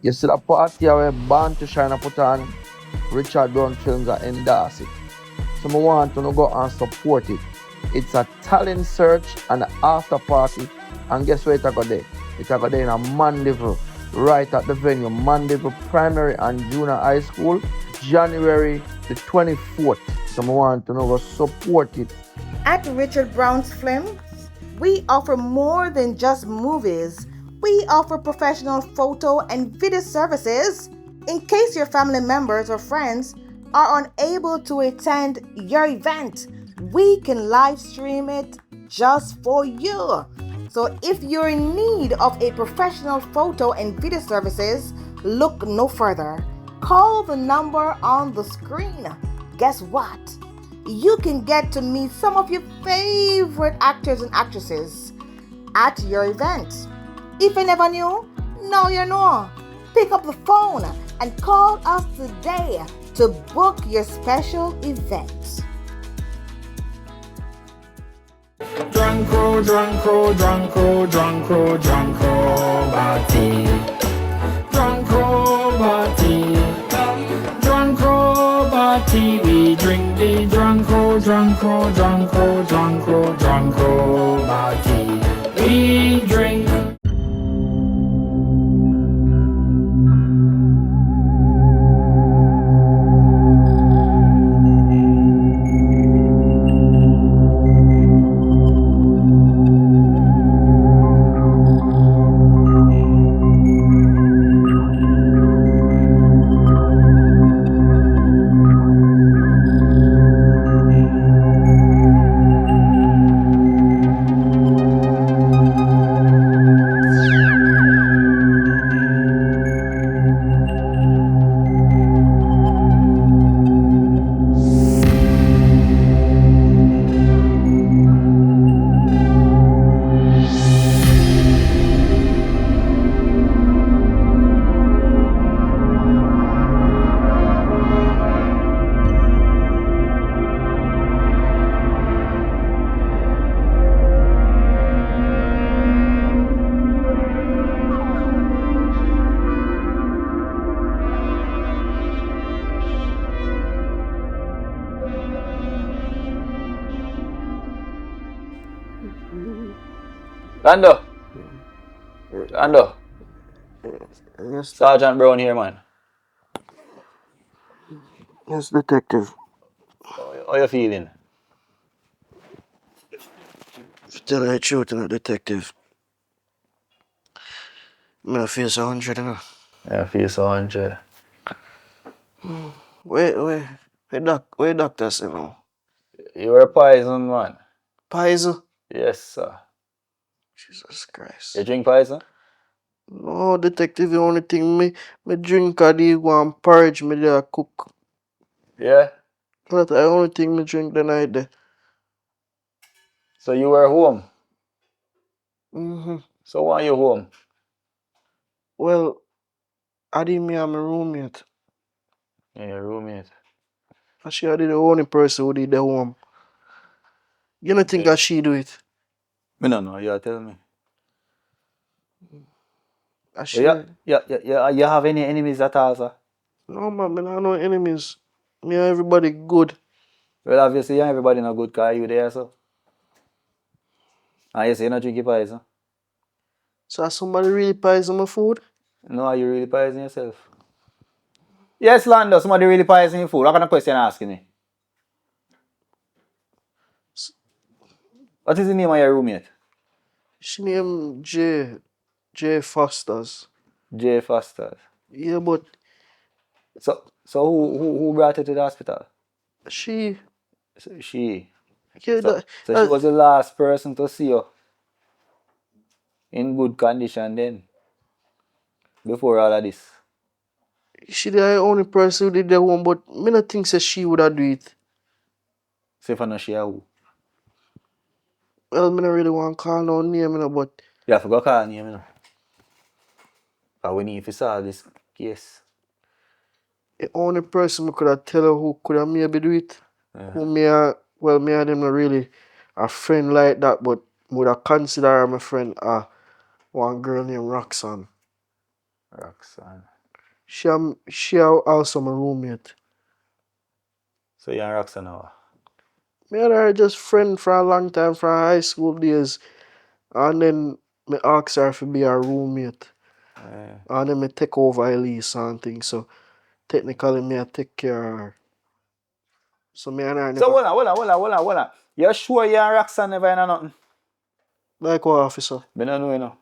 You see the party where Born to Shine a put on Richard Brown Films are endorse it. So I want to go and support it. It's a talent search and after party. And guess where it's going there? It's going there in a Mandeville, right at the venue. Mandeville Primary and Junior High School, January the 24th. So I want to go support it. At Richard Brown's Films, we offer more than just movies. We offer professional photo and video services. In case your family members or friends are unable to attend your event, we can live stream it just for you. So if you're in need of a professional photo and video services, look no further. Call the number on the screen. Guess what? You can get to meet some of your favorite actors and actresses at your event. If you never knew, now you know. Pick up the phone and call us today to book your special event. Drunko, drunko, drunko, drunko, drunko, bati. Drunko, bati. Drunko, bati. We drink the drunko, drunko, drunko, drunko, drunko, bati. We drink. Lando. Lando. Yes, Sergeant Brown here, man. yes, detective. How you feeling? To tell you the truth, detective. I feel so 100, you know. Yeah, I feel so 100. Where doctor say now? You were poison, man. Poison? Yes, sir. Jesus Christ. You drink poison? No, detective, the only thing me drink are the one porridge me there cook. Yeah? That's the only thing me drink the night there. So you were home? Mm-hmm. So why you home? Well, I didn't me and my roommate. Yeah, your roommate. And she are the only person who did the home. You don't think that she do it? Me no know, you tell me. And So she, you have any enemies at all, sir? no man, me not no enemies. Me and everybody good. Well, obviously, yeah, everybody not good car you there, so. And you say you not drink poison? So somebody really poison my food? No, are you really poison yourself? Yes, Lando, somebody really poison your food. What kind of question you asking me? What is the name of your roommate? She named J Fosters. J. Foster. Yeah, but So who brought her to the hospital? she, So she. yeah, So she was the last person to see you in good condition then. Before all of this. she the only person who did the one, but me not think say she would have do it. So if I know she a who? Well, me not really want to call no name, you know, but You have to go call name, you know. Because we need to solve this case. the only person me could have tell her who could have maybe do it. Yeah. Who me and them not really a friend like that, but would have consider her my friend. One girl named Roxanne. Roxanne. She also my roommate. So you and Roxanne now? Me and her just friend for a long time from high school days. And then me ask her to be our roommate. Yeah. And then me take over a lease and things. So technically me I take care of her. So me and her So never hold on. You sure you and Roxanne never in nothing? like what officer. Me no know, you know.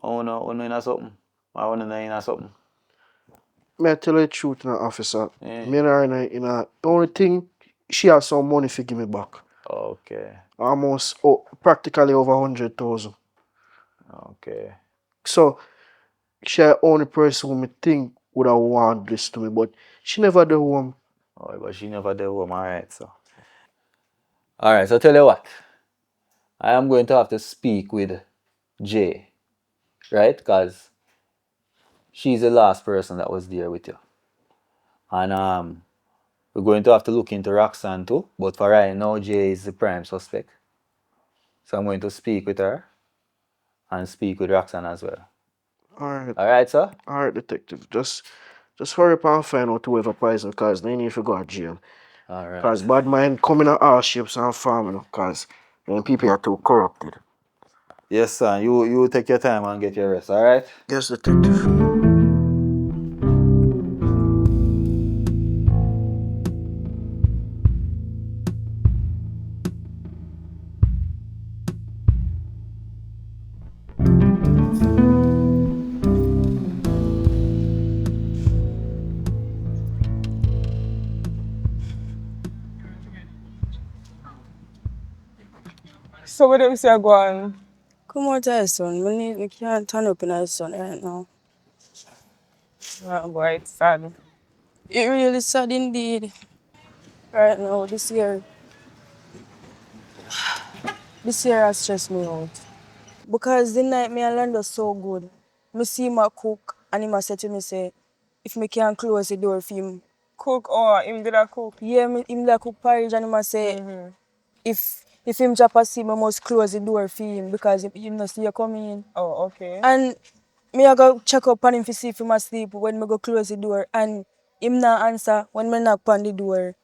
Oh no, in a something. I wanna know in something. Me I tell you the truth now, officer. Yeah. Me and her in a the only thing she has some money to give me back. Okay. Almost practically over 100,000. Okay. So she the only person who me think would have want this to me, but she never do one. Oh, but she never did home, alright, so. Alright, so tell you what. I am going to have to speak with Jay, right? Because she's the last person that was there with you. And we're going to have to look into Roxanne too. But for right now, Jay is the prime suspect. So I'm going to speak with her and speak with Roxanne as well. Alright, Alright, sir? alright, detective. Just hurry up and find out whoever poison cause they need to go to jail. Alright. Cause bad mind coming at all shapes and form, cause then people are too corrupted. Yes, sir. You take your time and get your rest, alright? Yes, detective. So what do you say go on? Come out of the sun. We can't turn up in the sun right now. Oh boy, it's sad. It really sad indeed. Right now, this year has stressed me out. Because the night me and Lando so good. Me see him a cook and him a say to me say, if me can close the door for him. Cook or him did a cook? Yeah, him like cook porridge and him a say, if him drop asleep, I must close the door for him because him not see you coming in. Oh, okay. And me I go check up on him to see if him asleep when me go close the door and him not answer when me knock on the door.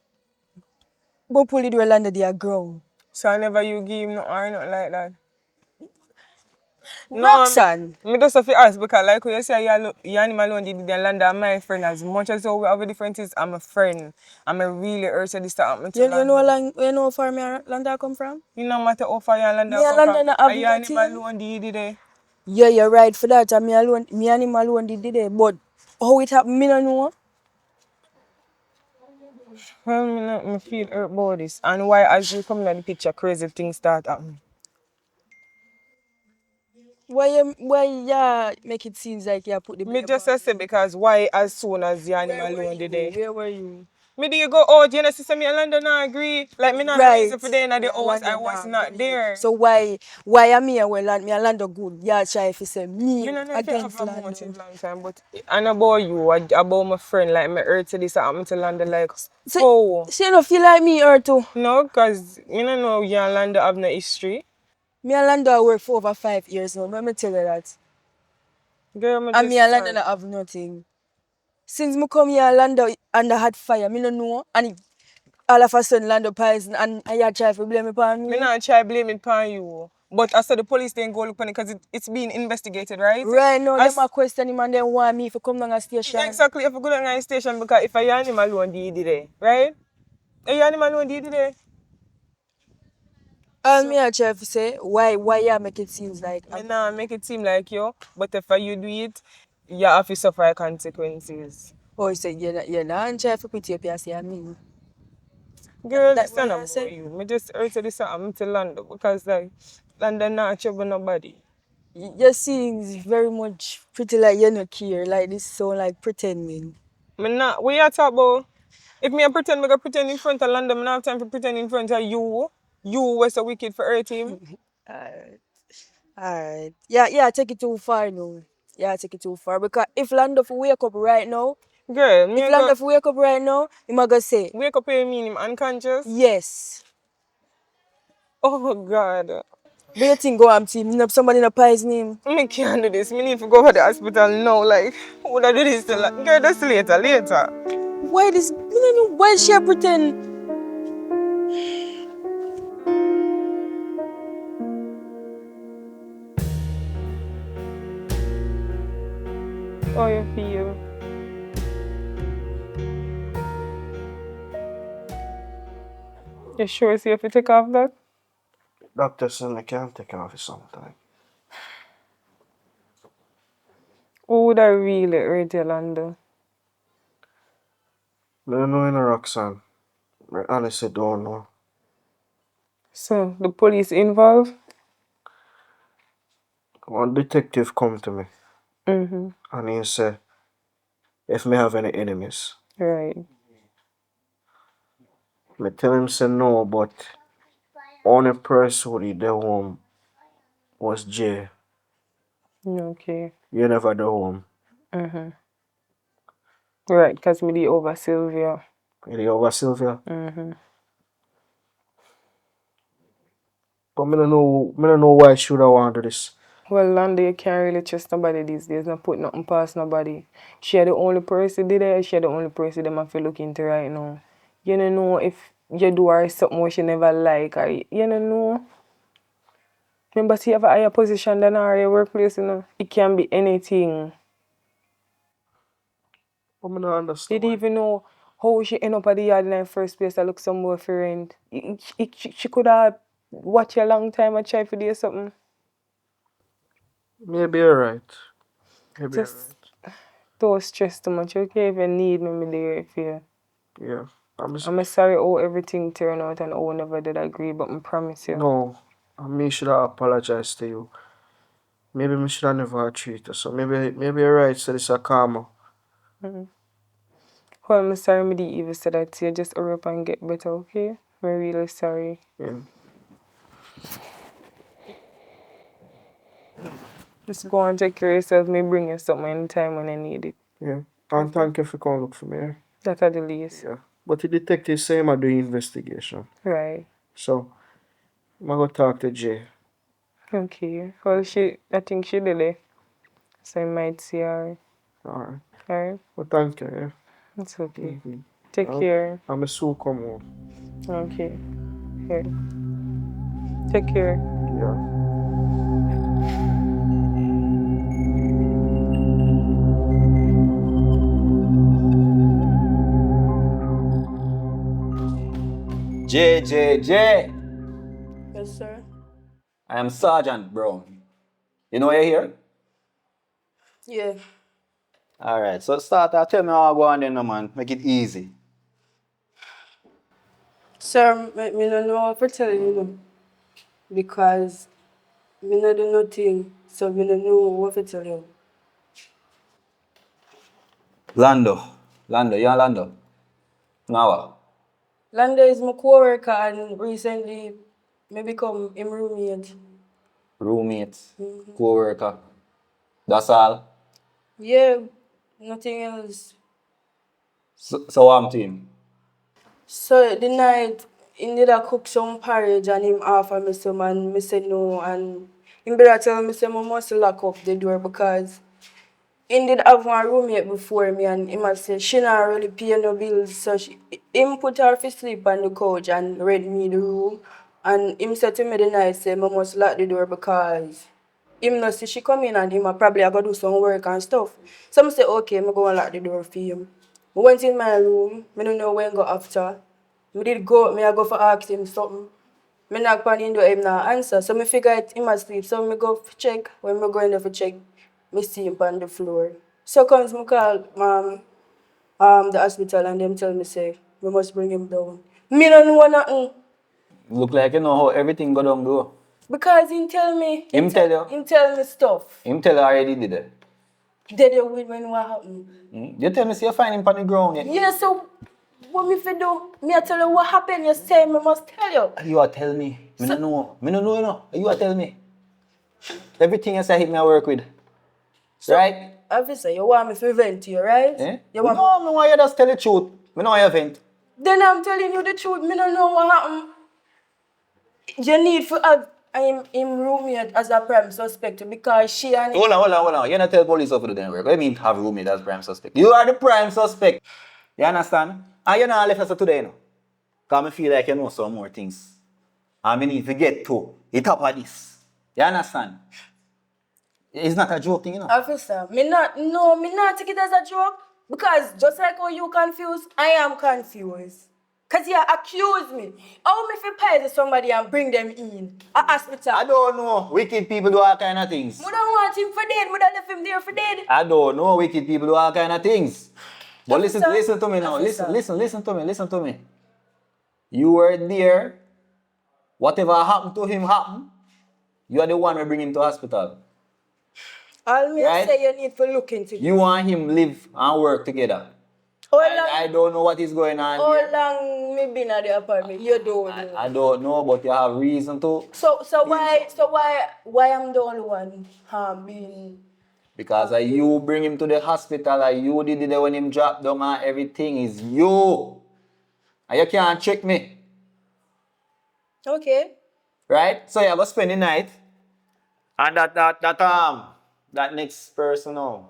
Go pull the door landed the ground. So I never you give him no or nothing like that. No, Roxanne! me just have to ask because like you say you animal alone did the land are my friend as much as how we have a differences, I'm a friend. I'm a really hurt this to happen to You Landa. know how far me and Landa come from? You no matter how far you and Landa Me and come Landa from. not have You animal nothing. alone did it. Yeah, you're right for that. And me and him alone did it. But how it happened, me don't know. Well, me feel hurt about this. And why as you come in the picture crazy things start happening. Why make it seems like you put the Me blame just on say me? because why as soon as the animal Where were alone you? did they? Where were you? Me do you go out, you know, sister me and London not agree. Like me not no Right. reason for day in the house, I Landa was not not agree. there. So why am me and me and Landa good? Yeah, try if you say Me me no know if you have against a Landa. motive long time, but I know about you, about my friend, like me hurt to this happen to London like So, how? she don't feel like me or too. No, cause me no know you and London have no history. Me and Landa work for over 5 years now. Let me tell you that. Girl, me And just me and Landa sad. not have nothing. Since me come here, Landa and I had fire, me no know. And all of a sudden, Landa poison and I try to blame it on Me me. not try blame it upon you. But I said the police didn't go look on it because it's being investigated, right? Right now, As, them a question him and they want me to come down a station. exactly, if I go down to the station because if I animal alone did it, right? A animal alone did it. And me I try to say, why you make it seems like Me nah make it seem like you, but if you do it, you have to suffer consequences. oh, you say, you're not and try to put you up here, say, I mean. Girl, That this what not I about say? you. Me just heard this something to London because like London not trouble nobody. Your seems very much pretty like you not care, like this so like pretending. Me not, what you talk about? If me a pretend, me go pretend in front of London, me not have time to pretend in front of you. You was so wicked for hurt him. Alright. Alright. Yeah, take it too far now. Yeah, take it too far. Because if Lando wake up right now, Girl, me if go Lando wake up right now, he might go say, wake up and mean him unconscious. yes. Oh God. But you think go am team, somebody in a poison him. Me can't do this. Me need to go to the hospital now. Like, would I do this till like, girl, that's later. Why this? Me don't know why she a pretend. How you feel? You sure see if you take off that? Doctor said I can't take off it sometime. What would I really hurt you, Lando? I don't know in Roxanne. I honestly don't know. So, the police involved? One detective come to me Mm-hmm. and he said, if me have any enemies. Right. Me tell him say no, but only person who did the home was Jay. Okay. You never the home. Mm-hmm. Right, because me the over Sylvia. You the over Sylvia. Mm-hmm. But me don't know why should I want to do this. Well, Lando, you can't really trust nobody these days. Not put nothing past nobody. She the only person did it. She the only person them have to look into right now. You don't know if you do her something what she never like. Or, you don't know. Remember, she have a higher position than her at your workplace, you know. It can be anything. But me don't understand. Did you even know how she end up at the yard in the first place? I look some more for rent. She could have watched you a long time and try to do something. Maybe you're right. Maybe you're Just right. don't stress too much, okay? If you need me, I'm there for you. Yeah. I'm sorry how everything turned out and how I never did agree, but I promise you. No. And me should have apologized to you. Maybe me should have never treated you. So maybe you're right, so this is a karma. Mm-hmm. Well, I'm sorry I didn't even say that to you. Just hurry up and get better, okay? I'm really sorry. Yeah. Just go and take care of yourself. Me bring you something anytime when I need it. Yeah. And thank you for coming look for me. Yeah. That's at the least. Yeah. But the detective say I'm doing investigation. Right. So I'm gonna talk to Jay. Okay. Well, I think she did it. So I might see her. Alright. Alright? Well thank you, yeah. It's okay. Mm-hmm. Take care. I'm a soon come home. Okay. Here. Take care. Yeah. J. Yes, sir. I am Sergeant Brown. You know you're here? Yeah. Alright, so start tell me how I go on then, man. Make it easy. Sir, me don't know what to tell you, know, because me not do nothing, so me don't know what to tell you. Lando, you Lando. Now what? Landa is my co-worker and recently me become him roommate. Roommates, co-worker. That's all. Yeah, nothing else. So I'm to him. So the night, he did a cook some porridge and him offer me some and me said no and him better tell me say I must lock up the door because he did have one roommate before me and him a say she not really pay no bills so him put her to sleep on the couch and read me the room and him said to me the night say I must lock the door because him no see she come in and him a probably a go do some work and stuff. So I say okay, I go and lock the door for him. I went in my room, I don't know when go after. I go for ask him something. I knock on him door, him not answer. So I figure it him asleep. So I go for check. When I go in there for check, I see him on the floor. So comes I call the hospital and them tell me say we must bring him down. Me don't know nothing. Look like you know how everything go down go. Because he tell me Him tell you? Him tell me stuff. Him tell you already did it. Did you win when what happened? You tell me see you find him on the ground yet. Yeah, so what me fi do? Me I tell you what happened, you say me must tell you. You are tell me. Me no know. Me no know you know. You are tell me. Everything you say hit me I work with. So, right? Officer, you want me to vent to you, right? Eh? You want No, me want you just tell the truth. Me know you vent. Then I'm telling you the truth, me don't know what happened. You need for I'm him roommate as a prime suspect because she and Hold on. You're not tell police how to do their work. What do you mean have roommate as prime suspect? You are the prime suspect. You understand? And you're not left us today, you know. Because I feel like you know some more things. And I need to get to the top of this. You understand? It's not a joke thing, you know. officer, me not take it as a joke because just like how you confused, I am confused. Cause you accuse me. How me fi pay somebody and bring them in a hospital? I don't know. Wicked people do all kind of things. I don't want him for dead. I left him there for dead. I don't know. Wicked people do all kind of things. But Officer, listen to me now. officer. Listen to me. You were there. Whatever happened to him happened. You are the one who bring him to hospital. All me Right? say you need to look into it. You want him live and work together. I don't know what is going on How here. long me been at the apartment? You don't know. I don't know, but you have reason to. So why I'm the only one being Because you bring him to the hospital, you did it when him drop down and everything is you. And you can't check me. okay? Right? So you're gonna spend the night. And that next person now,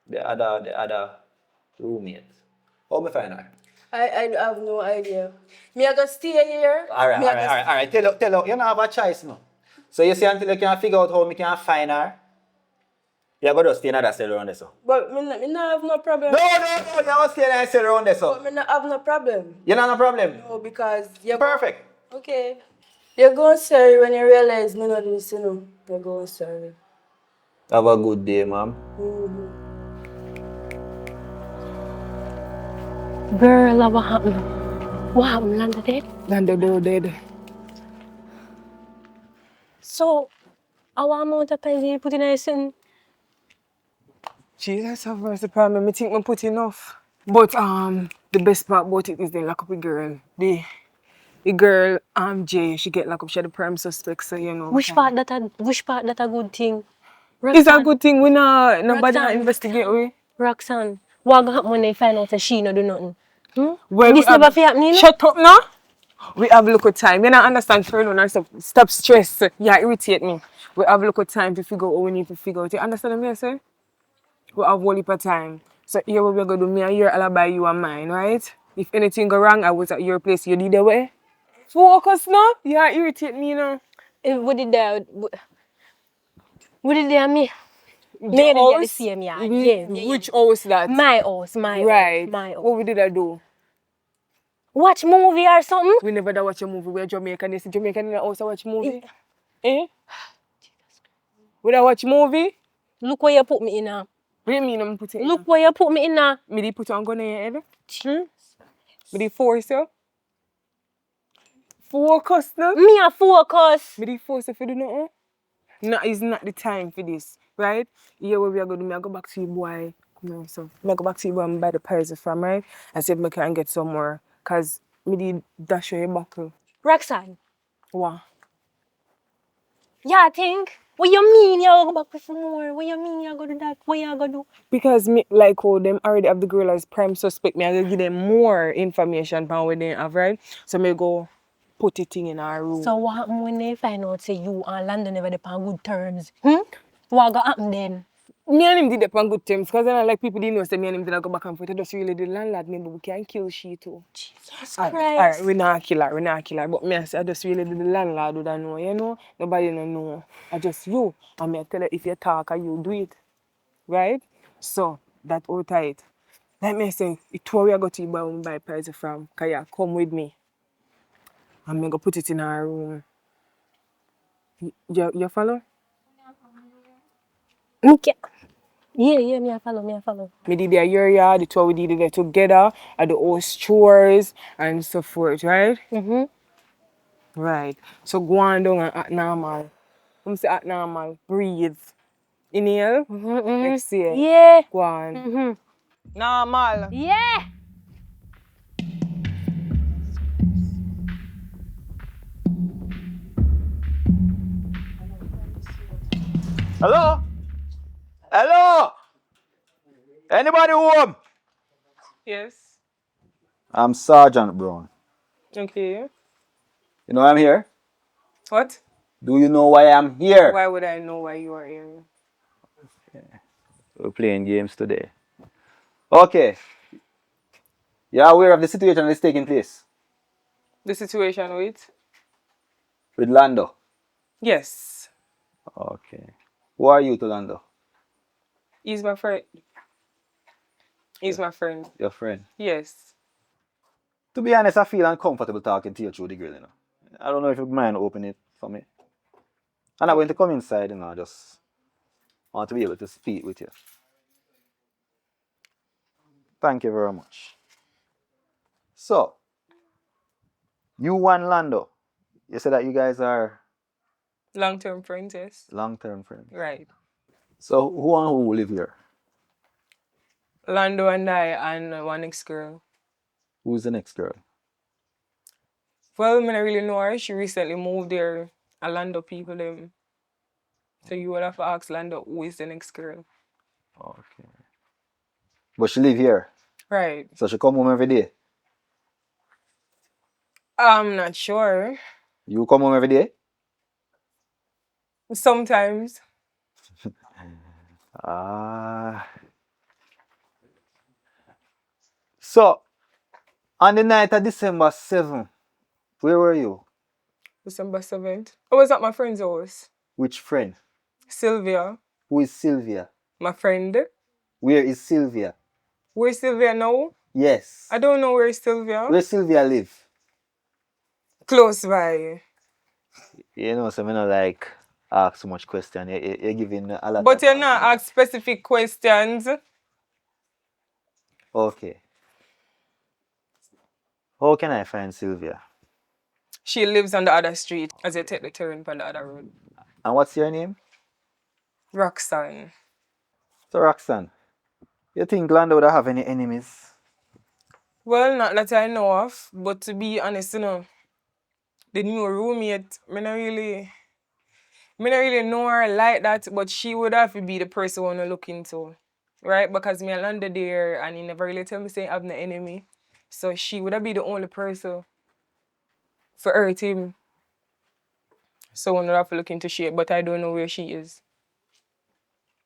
the other roommate. How me find her? I have no idea. Me I gonna stay here. Alright. Tell her, you don't have a choice now. So you see until you can figure out how me can find her, you're gonna stay in that cell around there, so. But me not have no problem. No, you're gonna stay in that cell around there, so. But me not have no problem. You don't have no problem? No, because you're Perfect. okay. You're going sorry when you realize me not listen. No. You're going sorry. Have a good day, ma'am. Girl, what happened? What happened? Landa dead? Landlord dead. So, our amount of time you put in a sin. Jesus have mercy upon me. I think I put enough. But the best part about it is they lock up a girl. The girl, Jay, she get locked up. She the prime suspect, so you know. Which part that a good thing? It's a good thing we nobody Roxanne. investigate we. Roxanne, what gonna happen when they find out that she no do nothing? Well, This never fi happening. Shut up now. We have a little time. You don't understand for and stuff. Stop stress. Yeah, irritate me. We have a little time to figure out what we need to figure out. You understand what I say? We have a whole heap of time. So here what we're gonna do, me and your alibi, you and mine, right? If anything go wrong, I was at your place, you did the way. Focus now. Yeah, irritate me now. What did that? What did they me? The Me didn't get the house? same yard. Yeah. Which house that? My house, my Right. house, my house. What we did I do? Watch movie or something? We never did watch a movie. We're Jamaican. They say Jamaican in the house to watch movie. Eh? We don't watch movie? Look where you put me in now. What do you mean I'm putting it Look where you put me in now. Me did put on gun in your head? Me did force you? Focus now? Me a focus. Me did force you to do nothing? No, it's not the time for this, right? Yeah, what we are going to do, I go back to you, boy. Come on, so. I go back to you, boy, and buy the prize from, right? And see if I can get some more. Because me did dash your buckle. Roxanne. What? Yeah, I think. What you mean you go back for more? What you mean you go do that? What you go do? Because me, like how them already have the girl as prime suspect, me I go give them more information about what they have, right? So me go put it in our room. So what happen when they find out say you and Landon never dey on good terms? What go happen then? Me and him did it on good terms because I like people didn't know say me and him did go back and forth. I just really the landlord maybe we can kill she too. Jesus Alright, Christ. we not kill her. But me I say I just really the landlord would know, you know? Nobody don't know. I just you. And me I tell her if you talk or you do it. Right? So that all tight. Like me say, it's where we are going to buy prize from. Kaya, come with me. I'm going to put it in our room. You follow? Okay. Yeah, me I follow. Me did your yard, the two we did it together, at the house chores and so forth, right? Right. So go on down and act normal. I'm say act normal. Breathe. Inhale. Exhale. Yeah. Go on. Normal. Yeah. Hello? Hello? Anybody home? Yes. I'm Sergeant Brown. Okay. You know I'm here? What? Do you know why I'm here? Why would I know why you are here? We're playing games today. Okay. You're aware of the situation that's taking place The situation with Lando? Yes. Okay. Who are you to Lando? He's my friend. He's my friend. Your friend. Yes. To be honest, I feel uncomfortable talking to you through the grill, you know. I don't know if you mind opening it for me. And I'm going to come inside, you know, I just want to be able to speak with you. Thank you very much. So, you and Lando, you said that you guys are Long-term friends, yes. long-term friends. Right. So, who and who live here? Lando and I and one ex-girl. Who's the next girl? Well, I don't really know her. She recently moved there. A Lando people them. So you would have to ask Lando who is the next girl. Okay. But she live here. Right. So she come home every day. I'm not sure. You come home every day? Sometimes. So, on the night of December 7th, where were you? December 7th. I was at my friend's house. Which friend? Sylvia. Who is Sylvia? My friend. Where is Sylvia? Where's Sylvia now? Yes. I don't know where Sylvia. Where Sylvia live? Close by. You know, so I don't like ask so much question. You're giving a lot. But you're not ask specific questions. Okay. How can I find Sylvia? She lives on the other street as you take the turn from the other road. And what's your name? Roxanne. So Roxanne, you think Lando would have any enemies? Well, not that I know of, but to be honest, you know, the new roommate, me not really know her like that, but she would have to be the person I want to look into. Right? Because me and Lando there and he never really tell me say I have no enemy. So she would have be the only person for hurt him. So I would have to look into she, but I don't know where she is.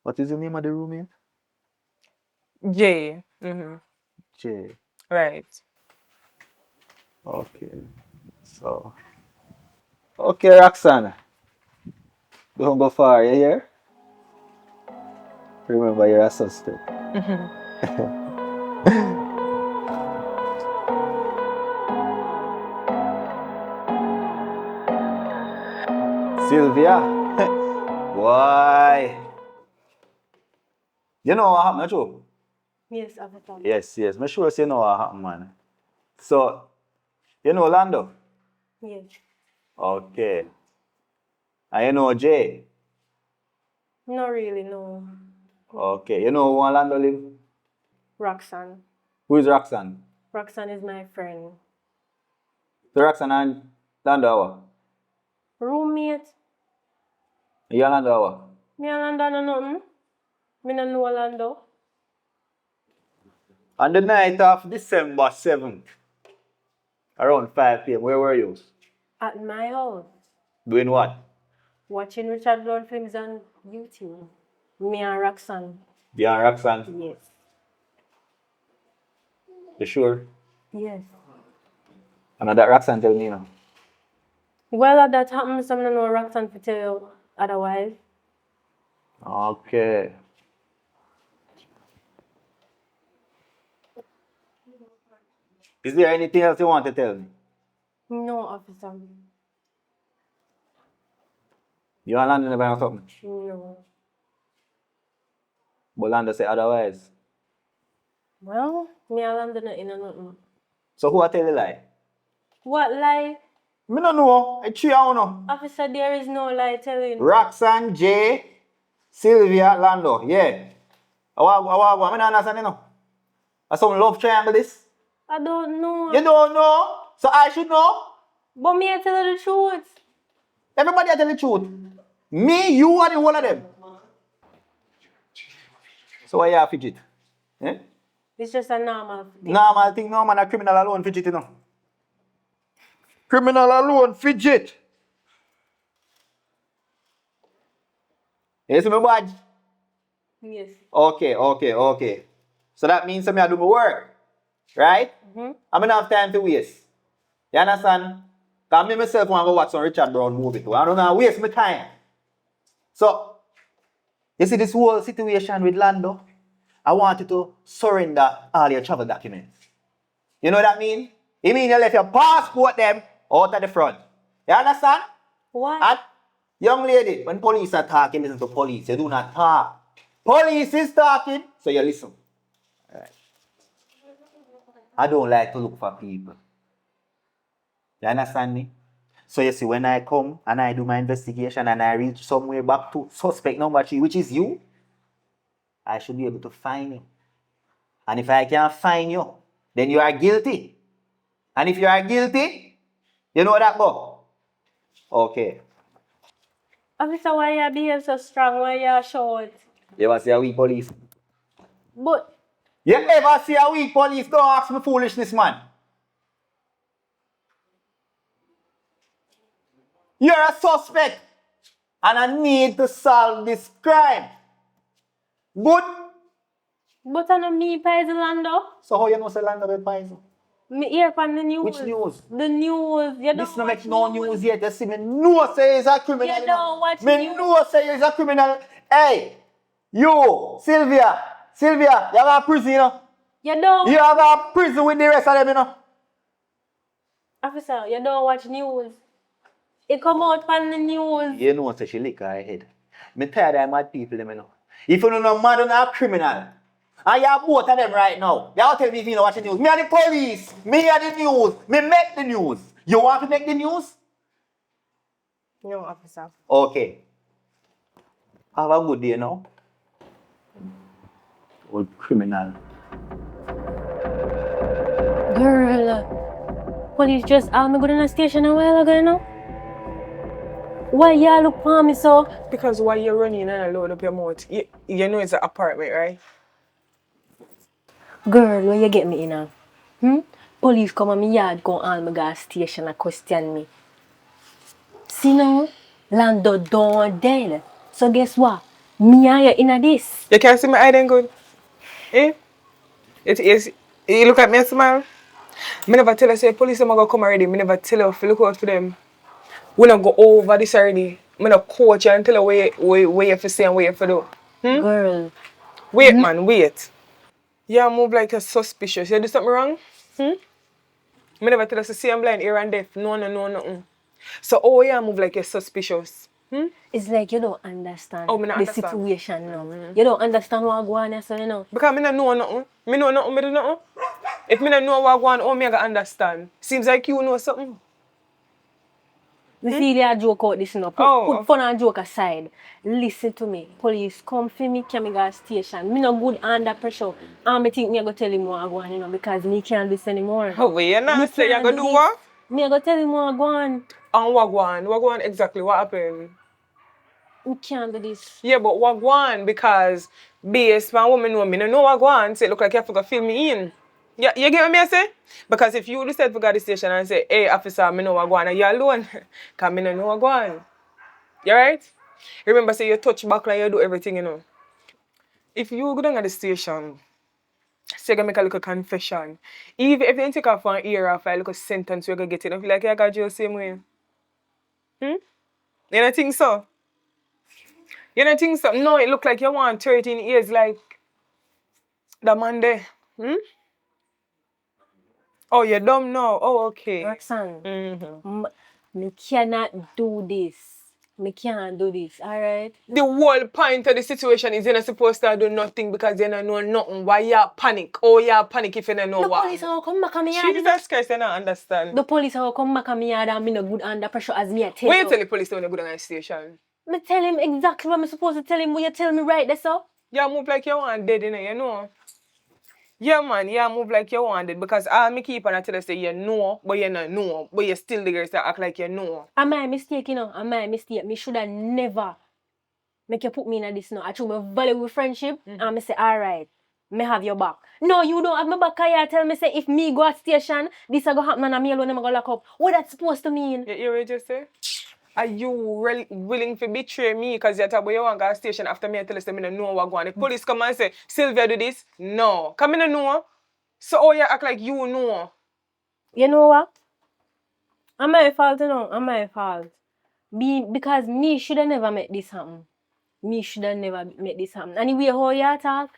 What is the name of the roommate? Jay. Jay. Right. Okay. So. Okay, Roxanne. Don't go far, you hear? Remember, you're a suspect. Sylvia. Why? You know what happened, Joe? Yes, Avatar. Yes. I'm sure you know what happened, man. So, you know Lando? Yes. Okay. And you know Jay? Not really, no. Okay. You know who Lando live? Roxanne. Who is Roxanne? Roxanne is my friend. So Roxanne and Lando our? Roommate. You and Lando our? Me and Lando no nothing. Me no know Lando. On the night of December 7th, around 5 p.m., where were you? At my house. Doing what? Watching Richard Lord films on YouTube. Me and Roxanne. You and Roxanne? Yes. You sure? Yes. And that Roxanne tell me, you know. Well, that happens, I don't know Roxanne to tell you otherwise. Okay. Is there anything else you want to tell me? No, officer. You and Lando never know something? No. But Lando say otherwise. Well, me and Lando not in nothing. So who I tell you lie? What lie? Me no know. It's you know. Officer, there is no lie telling. Roxanne, Jay, Sylvia, Lando. Yeah. I don't understand, you know. That's some love triangle this. I don't know. You don't know? So I should know? But me, I tell you the truth. Everybody I tell the truth. Me, you, and the whole of them. So why you have fidget? Eh? It's just a normal thing. Normal thing, no man, a criminal alone fidget, you know. Criminal alone fidget. You see my badge? Yes. Okay. So that means I do my work. Right? Mm-hmm. I don't have time to waste. You understand? Because me myself want to watch some Richard Brown movie too. I don't want to waste my time. So, you see this whole situation with Lando? I want you to surrender all your travel documents. You know what that mean? It means you left your passport them out at the front. You understand? Why? And young lady, when police are talking, listen to police. You do not talk. Police is talking, so you listen. Alright. I don't like to look for people. You understand me? So you see, when I come and I do my investigation and I reach somewhere back to suspect number 3, which is you, I should be able to find you. And if I can't find you, then you are guilty. And if you are guilty, you know that go. Okay. Officer, why you behave so strong? Why you shout? You ever see a weak police? But You ever see a weak police? Don't ask me foolishness, man. You're a suspect. And I need to solve this crime. Good? I know me poison Lando. So how you know say Lando will poison? Me hear from the news. Which news? The news. You This don't no watch make no news yet. You see me know say he's a criminal. You don't watch me news. know say he's a criminal. Hey, you, Sylvia, you have a prison, you know? You don't. You have a prison with the rest of them, you know? Officer, you don't watch news. It come out from the news. You know say she lick her head. Me tired of mad people, them, you know. If you don't know mad, you're not a criminal. And you have both of them right now. You tell me if you don't watch the news. Me are the police. Me are the news. Me make the news. You want to make the news? No, officer. Okay. Have a good day now. Old criminal. Girl, police just asked me go to the station a while ago, you know? Why y'all look for me so? Because while you're running and load up your mouth, you know it's an apartment, right? Girl, where you get me in now? Police come on me yard, go on my gas station and question me. See now, Landlord don't dead. So guess what? Me and you in this. You can't see my eye then good? Eh? It is. You look at me and smile. Me never tell you say police them gonna come already. Me never tell you if you look out for them. We not go over this already. Me not coach you and tell you where you for say and where you for do. Girl, Wait, man, wait. You move like a suspicious. You do something wrong? Me never tell us to see I'm blind, ear and deaf. No, nothing. So, oh, yeah, move like you're suspicious. it's like you don't understand Oh, me not the understand. situation now. You don't understand what going on, so you know. Because me not know nothing. Me know nothing, me do nothing. If me not know what going on, oh, me I gotta understand. Seems like you know something. We feel you joke out this now. Put fun and joke aside. Listen to me. Police come for me, carry me to station. Me no good under pressure. And me think me I go tell him what I go on, you know, because me can't do this anymore. Oh, wait, you not say you gonna do what? Me I go tell him what I go on. And what go on? What go on exactly? What happened? We can't do this. Yeah, but what go on? Because based on what me know what go on. Say, look like you have to fill me in. Yeah, you get what me say? Because if you decide to go to the station and say, hey, officer, me know what go on, and you're alone, because me know what go on. You right? Remember, say you touch back like you do everything, you know. If you go down at the station, say you're going to make a little confession, even if you take off one ear off a little sentence, you're going to get it. I feel like you got you the same way. You don't think so? You don't think so? No, it look like you want 13 years like the man there. Oh, you're dumb now. Oh, okay. Roxanne, me cannot do this. Me can't do this, alright? The whole point of the situation is you're not supposed to do nothing because you don't know nothing. Why you panic? Oh, you panic if you don't know what. The police will come back on me yard. Jesus Christ, you don't understand. The police will come back on me yard and me no good under pressure as me I tell When you. you tell the police when you go down the station? Me tell him exactly what I'm supposed to tell him. Will you tell me right there, so? You move like you want dead, you know. Yeah, man, you move like you want it because all me keep on tell you say you know, but you don't know, but you still the girls that act like you know. Am my mistake, you know? Am my mistake? Me should have never make you put me in this now. I choose my value with friendship and me say, alright, me have your back. No, you don't have my back. You tell me say if me go at station, this a go happen and me alone, I'm gonna lock up. What that supposed to mean? You hear what you just say? Are you willing to betray me because you talk about you want to go to station after me and tell us that I don't know what going on? The police come and say, Sylvia do this? No. Come in and know. So oh you act like you know. You know what? I'm my fault, you know. I'm my fault. Because me should have never met this happen. Me should have never met this happen. Anyway, how you talk?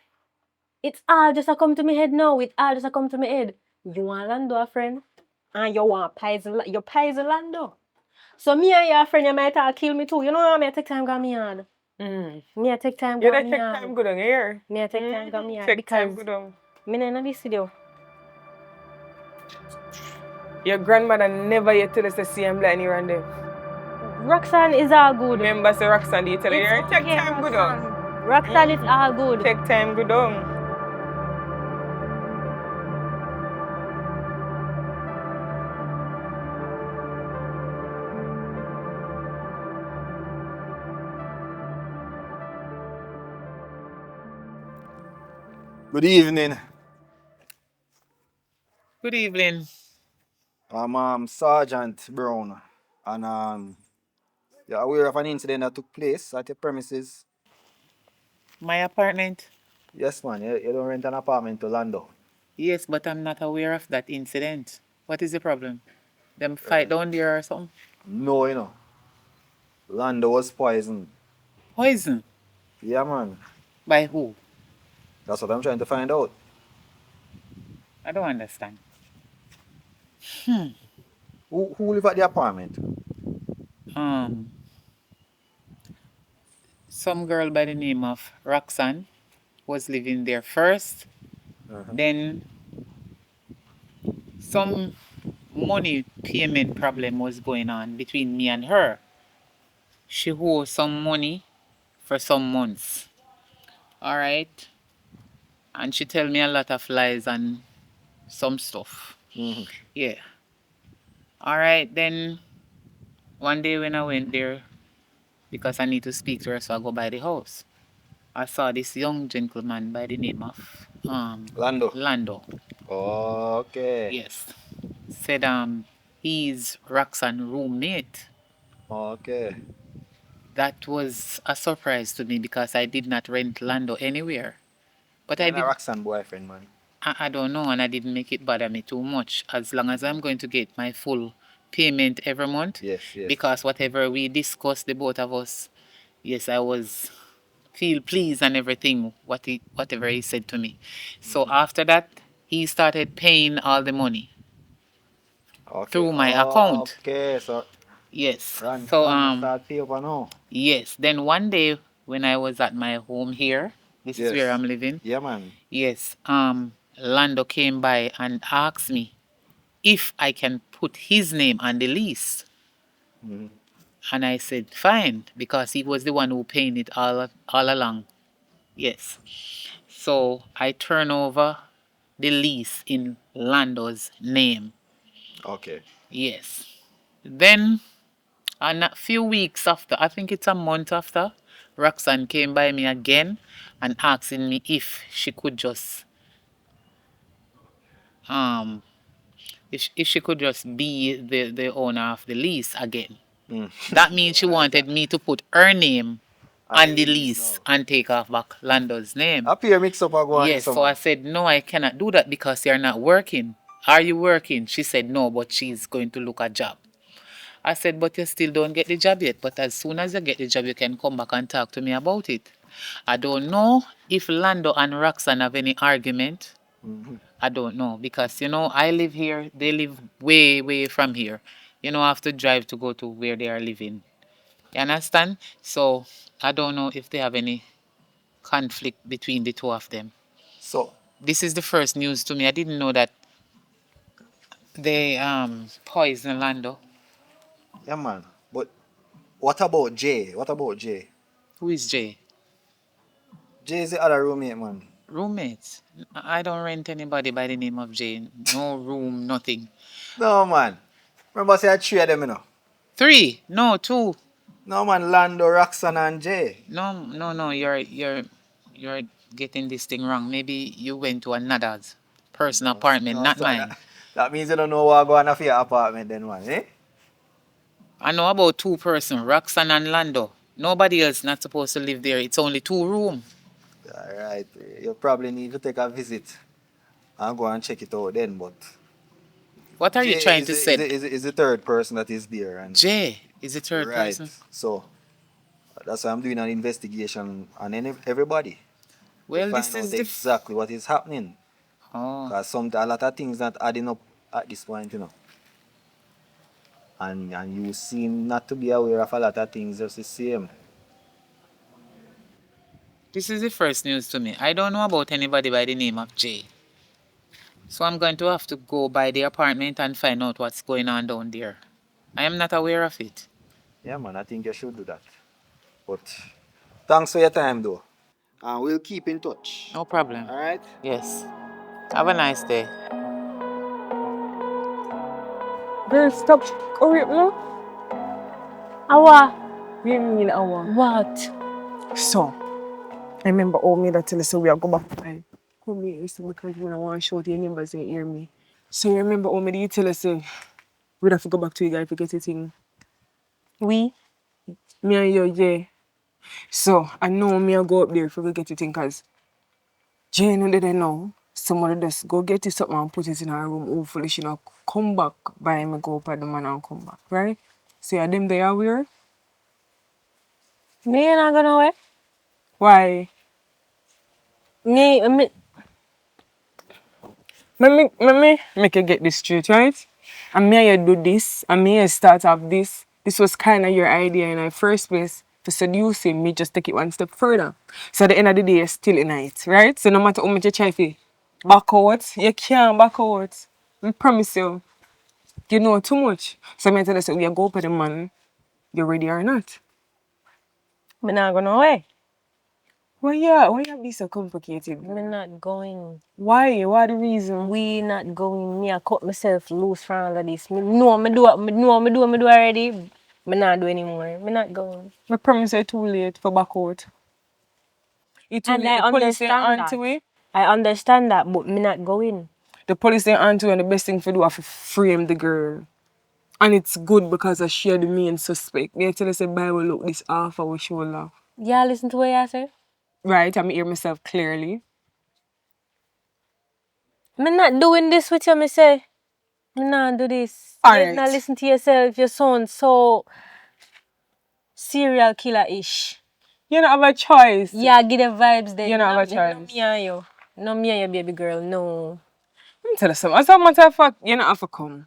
It's all just a come to my head now. It all just a come to my head. You want Lando a friend? And you want your pies Lando. So me and your friend, you might have kill me too. You know me I take time go me hard. Me I take time You go don't me take hard. time good on here. Me I take time go me hard. Take time Because good on. me not in this video. Your grandmother never yet tell us to see him blind here and there. Roxanne is all good. Remember say Roxanne you tell her, It's "Here, take okay, time good on. Roxanne is all good. Take time good on. Good evening. Good evening. I'm Sergeant Brown, and you're aware of an incident that took place at your premises? My apartment? Yes, man. You don't rent an apartment to Lando. Yes, but I'm not aware of that incident. What is the problem? Them fight down there or something? No, you know. Lando was poisoned. Poison? Yeah, man. By who? That's what I'm trying to find out. I don't understand. Who live at the apartment? Some girl by the name of Roxanne was living there first. Then some money payment problem was going on between me and her. She owed some money for some months. All right. And she tell me a lot of lies and some stuff. Yeah. All right. Then one day when I went there, because I need to speak to her, so I go by the house. I saw this young gentleman by the name of Lando. Okay. Yes. Said he's Roxanne's roommate. Okay. That was a surprise to me because I did not rent Lando anywhere. But I'm a Roxanne boyfriend, man. I don't know, and I didn't make it bother me too much. As long as I'm going to get my full payment every month. Yes. Because whatever we discussed, the both of us, yes, I was feel pleased and everything, whatever he said to me. So after that, he started paying all the money through my account. Okay, so Yes. Ron So start pay over now. yes. Then one day when I was at my home here, this is where I'm living. Yeah, man. Yes. Lando came by and asked me if I can put his name on the lease. And I said fine, because he was the one who paid it all along. Yes. So I turn over the lease in Lando's name. Okay. Yes. Then a few weeks after, I think it's a month after, Roxanne came by me again and asking me if she could just if she could just be the owner of the lease again. That means she wanted me to put her name on the lease and take off back Lando's name. Up here mix up a Yes, so I said, no, I cannot do that because you're not working. Are you working? She said, no, but she's going to look a job. I said, but you still don't get the job yet. But as soon as you get the job, you can come back and talk to me about it. I don't know if Lando and Roxanne have any argument. I don't know because, I live here. They live way, way from here. I have to drive to go to where they are living. You understand? So I don't know if they have any conflict between the two of them. So This is the first news to me. I didn't know that they poisoned Lando. yeah, man. But what about Jay? What about Jay? Who is Jay? Jay is the other roommate, man. Roommates. I don't rent anybody by the name of Jay. No room, nothing. No, man. Remember, say I three of them, you know. 3? No, 2. No, man. Lando, Roxanne, and Jay. No. You're getting this thing wrong. Maybe you went to another's personal apartment, not so mine. That means you don't know what going on for your apartment, then, man. Eh? I know about 2 person, Roxanne and Lando. Nobody else not supposed to live there. It's only 2 room. Alright, you probably need to take a visit and go and check it out then, but What are you Jay trying to say? is the third person that is there, and Jay is the third right. person. So that's why I'm doing an investigation on everybody to Well, this find out is the. exactly what is happening. Oh. Cause a lot of things not adding up at this point, And you seem not to be aware of a lot of things just the same. This is the first news to me. I don't know about anybody by the name of Jay. So I'm going to have to go by the apartment and find out what's going on down there. I am not aware of it. Yeah, man, I think you should do that. But thanks for your time, though. And we'll keep in touch. No problem. All right? Yes. Have a nice day. Girl, stop. Hurry up now. Awa, What do you mean, Awa? what? So, I remember all me that tell us so we are go back. I come here listen because when I want to shout your numbers and hear me. So you remember all me that you tell us we'd have to go back to you guys to get the thing. We? Me and you, yeah. So I know me I go up there if we get the thing cause Jane know that I know. Somebody just go get it something and put it in her room. Hopefully she not come back by me go up at the man and come back, right? So yeah, them they are weird. Me not gonna away. Why? Me, Let me make you get this straight, right? And me and you do this, and me and start off this. This was kind of your idea in the first place to seduce him. Me just take it one step further. So at the end of the day, you're still in it, right? So no matter how much you try to back out, you can't back out. I promise you. You know too much. So I tell you, so we go for the man, you ready or not? me not gonna away. Why you be so complicated? Me not going. Why? What the reason? We not going. Me I cut myself loose from all of this. Me know me do it. Me do already. Me not do anymore. Me not going. I promise you too late for back out. It too And late. I The police ain't understand on that. to it. I understand that, but me not going. The police ain't on to it, and the best thing for do is to frame the girl. And it's good because I share the main suspect. They tell us the Bible look this half of we show love. Yeah, listen to what you say. Right, I'm hear myself clearly. Me not doing this with you, me say. Me not do this. You Alright. not listen to yourself. You sound so serial killer-ish. You don't have a choice. Yeah, give the vibes there. You don't have a No choice. me and you. No me and you, baby girl. No. Let me tell you something. As a matter of fact, you don't have to come.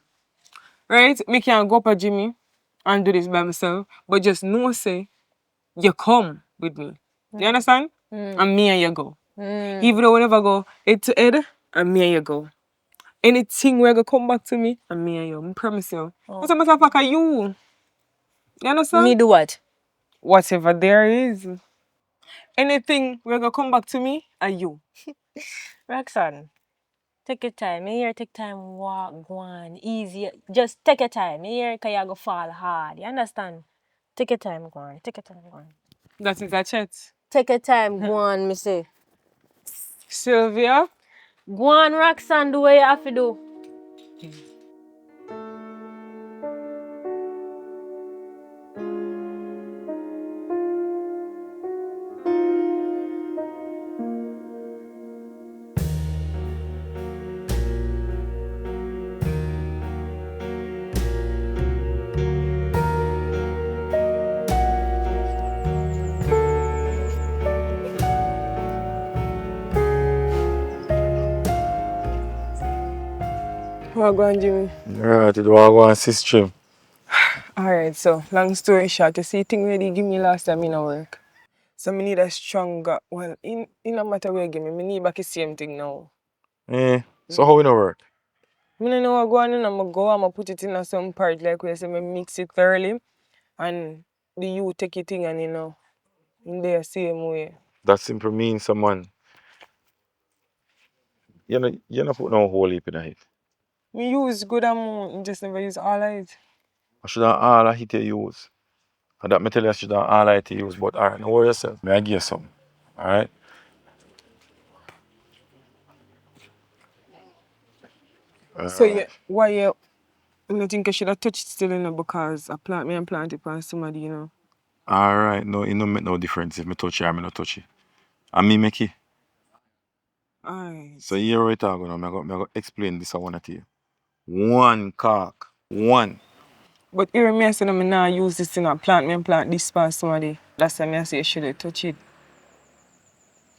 Right? Me can go up at Jimmy and do this by myself. But just know say you come with me. You understand? And me and you go. Even though we never go head to head, and me and you go. Anything where you come back to me, and me and you. I promise you. As a matter of fact, you. You understand? Me do what? Whatever there is. Anything where you come back to me, and you. Roxanne, take your time. You hear take time, walk, go on. Easy. Just take your time. You hear because you go fall hard. You understand? Take your time, go on. Take your time, go on. That is a chat. Take your time, go on, me say. Sylvia. Go on, Roxanne, do what you have to do. What going, Jimmy? Right, it was one system. Alright, so long story short, you see thing where they give me last time in a work. So I need a stronger in no matter where you give me, I need back the same thing now. So how it no work? I don't know what going on, I'ma put it in a some part like where I say I mix it thoroughly and the you take it thing and in the same way. That simply means someone. You know put no whole heap in it. Me use good amount, just never use all of it. I should have all I hit you use. And that me tell you I should have all I to use, but alright, don't worry yourself. May I give you some. Alright? So yeah, why you I think I should have touched it still, you know, because I plant it on somebody, you know. Alright, no, it don't make no difference if me touch it or me not touch it. And me make it. Alright. So here we talk now. I go explain this I want to you. One cock. One. But here me I say me nah use this, you know, plant this on somebody. That's why me I say you should have touched it.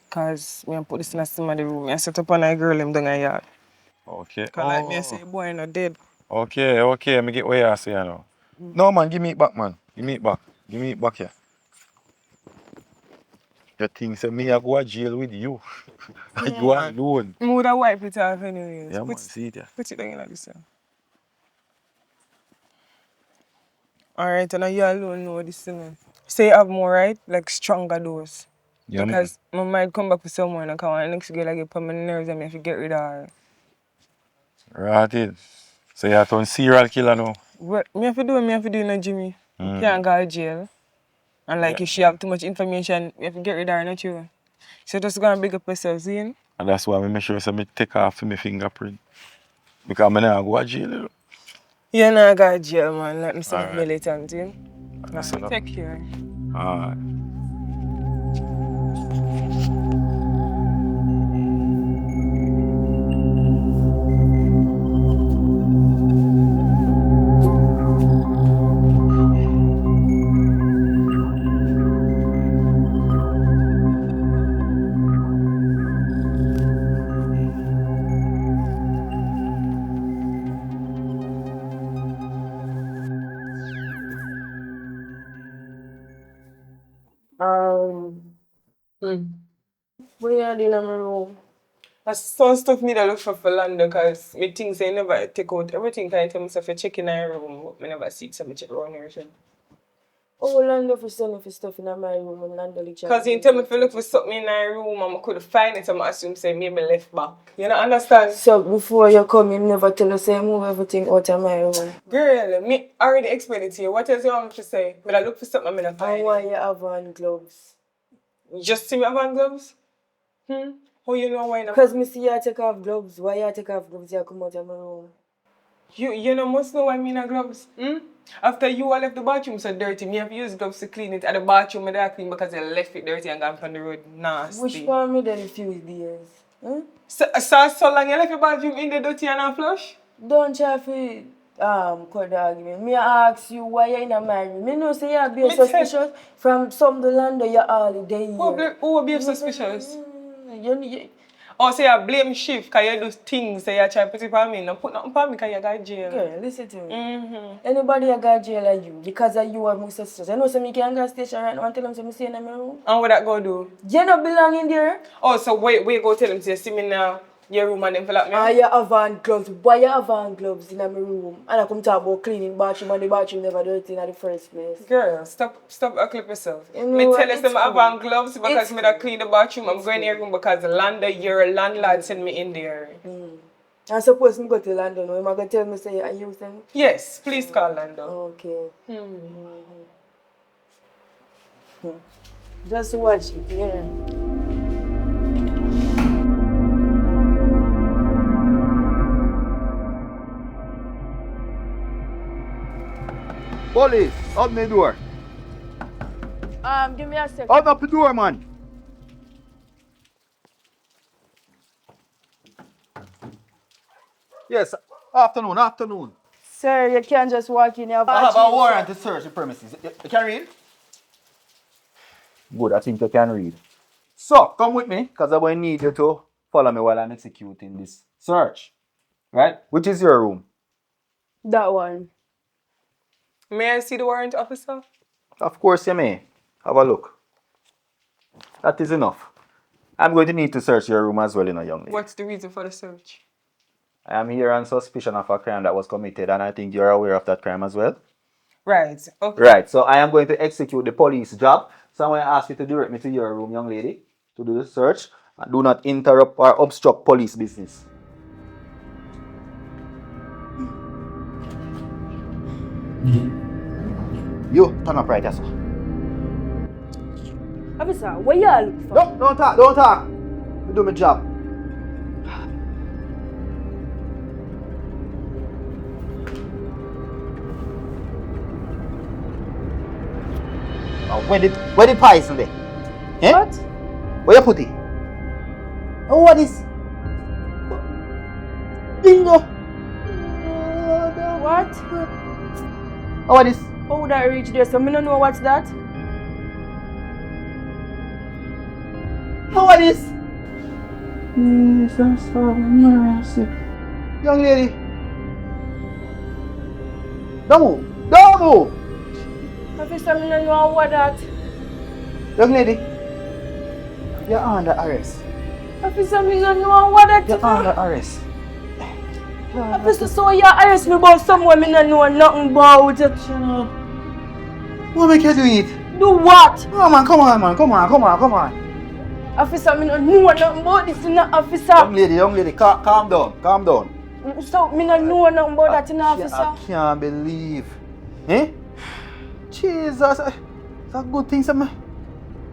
Cause when I put this in somebody's room, I set up on a girl him down a yard. Okay. Cause like me I say boy not dead. Okay, me get what you say now. No man, give me it back, man. Give me it back. Give me it back here. The thing say me I go to jail with you. And you alone. I would have wiped it off anyways. Yeah, man, see it there. Put it down like this. Alright, and now you alone know this thing. Say you have more, right? Like stronger dose. Yeah, Because I might come back with someone and come on the next girl I get put my nerves and I have to get rid of her. Right it. So you turn serial killer now. What me have to do, you know, Jimmy. You can't go to jail. And like if she have too much information, you have to get rid of her, not you. So just go and big up yourself, see? And that's why I make sure so me take off my fingerprint. Because I'm not go to jail. You know? You not go to jail, man. Let me say Alright. militant, you know? So Take care. Alright. We are in my room. That's some stuff me that look for land because me things I never take out everything can I tell myself you check in our room, but me never see it, so me check around here. Oh, Lando for sending for stuff in my room and Lando like Because he tell me if you look for something in our room and I could find it, I'm assume say maybe left back. You know understand? So before you come, you never tell us say move everything out of my room. Girl, me already explained it to you. What else you want me to say? But I look for something I'm not find. And why you have on gloves? You just see me have on gloves? How you know why not? Because me see you take off gloves. Why you take off gloves? You come out of my room. You know must know why me in gloves. After you all left the bathroom so dirty, me have used gloves to clean it. At the bathroom I clean because I left it dirty and gone from the road. Nasty. Which one me then a few days? So long you left your bathroom in the dirty and not flush? Don't try to cut the argument. Me ask you why you in my room. Me know say you be suspicious from some the land you all day here. Who will be suspicious? Or say you blame shift because you do things that you try to put it on me. No put nothing on me because you got jail. Girl, listen to me. Anybody that got jail are you because of you are my sisters. I know some me can go to station right now and tell them to stay in my room. And what that go do? You don't belong in there. Oh, so wait, go tell them to see me now. Your room and them fill up me. Ah, you have on gloves. Why you have on gloves in my room? And I come talk about cleaning bathroom and the bathroom never dirty in the first place. Girl, stop clip yourself. You know me what? tell you I have on gloves because me don't clean the bathroom. I'm going in your room because the landlord sent me in there. I suppose me go to London. No? Am I going to tell me say I use them? Yes, please call London. Okay. Just watch it, yeah. Police, open the door. Give me a second. Open up the door, man. Yes, afternoon. Sir, you can't just walk in. I have a warrant to search the premises. You can read? Good, I think you can read. So, come with me, because I will need you to follow me while I'm executing this search. Right? Which is your room? That one. May I see the warrant, officer? Of course you may. Have a look. That is enough. I'm going to need to search your room as well, young lady. What's the reason for the search? I am here on suspicion of a crime that was committed, and I think you're aware of that crime as well. Right, okay. Right, so I am going to execute the police job. So I'm going to ask you to direct me to your room, young lady, to do the search. And do not interrupt or obstruct police business. You, turn up right here, sir. Officer, what you all look for? No, don't talk. I do my job. Where the poison there? Eh? What? Where you put it? Oh, what is? Bingo! What? Oh, what is? How would I reach there? So I don't know what's that. Oh, what is? Jesus have mercy. Young lady. Don't move. Don't move. Officer, I don't know what that. Young lady. You're under arrest. Officer, I don't know what that. You're under arrest. Officer, so you arrest me about someone I don't know nothing about. What make you do it? Do what? Oh man, come on, man. Come on. Officer, I don't know nothing about this, officer. Young lady, calm down. So, I don't know nothing about that, officer. I can't believe. Eh? Jesus. It's a good thing some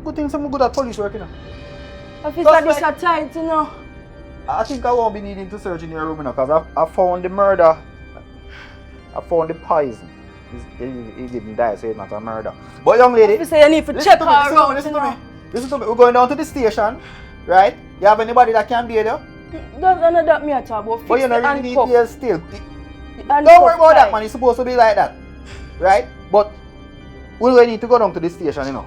good at police work, you know. Officer, this is tight, I think I won't be needing to search in your room, you know, because I found the murder. I found the poison. He didn't die, so it's not a murder. But young lady, officer, you need to check her out. Listen to me. We're going down to the station, right? You have anybody that can bail you? That's none of that me at all, but But you fix don't the really need handcuff. bail still. The Don't handcuff worry about that, tight. man. It's supposed to be like that, right? But we will need to go down to the station, you know.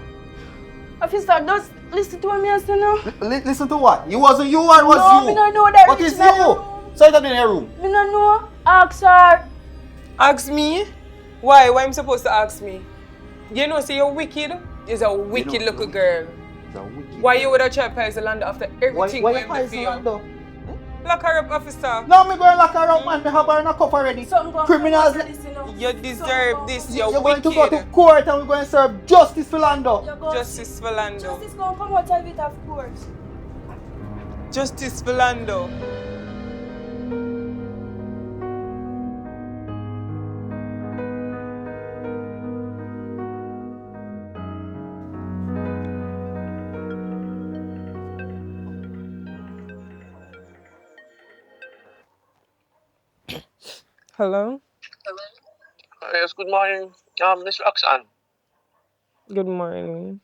Officer, just listen to what me say now. Listen to what? You wasn't you or was No, you? me don't know that. What is you? So it's in your room. Me don't know. Ask her. Ask me? Why? Why am I supposed to ask me? You know, say you're wicked? You're a wicked little girl. Why you would have tried to poison Lando after everything Why going you on for poison you? Lando? Lock her up, officer. No, me going to lock her up, man. Me have her in a cuff already. Criminals. You deserve this. You're You're going wicked. to go to court and we're going to serve justice for Lando. Justice for Lando. Justice gonna come out of it, of course. Justice for Lando. Hello? Yes, good morning, Miss Roxanne. Good morning.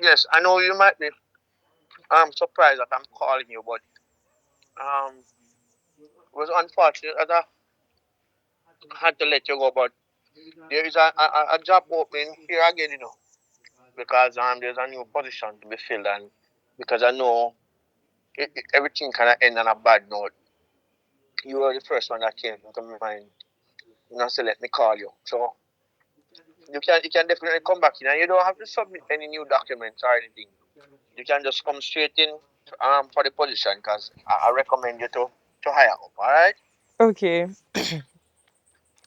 Yes, I know you might be surprised that I'm calling you, but it was unfortunate that I had to let you go. But there is a job opening here again, you know, because there's a new position to be filled, and because I know everything kind of end on a bad note. You were the first one that came into my mind, you know, so let me call you. So you can definitely come back in, and you don't have to submit any new documents or anything. You can just come straight in for the position, because I recommend you to hire up. All right. Okay.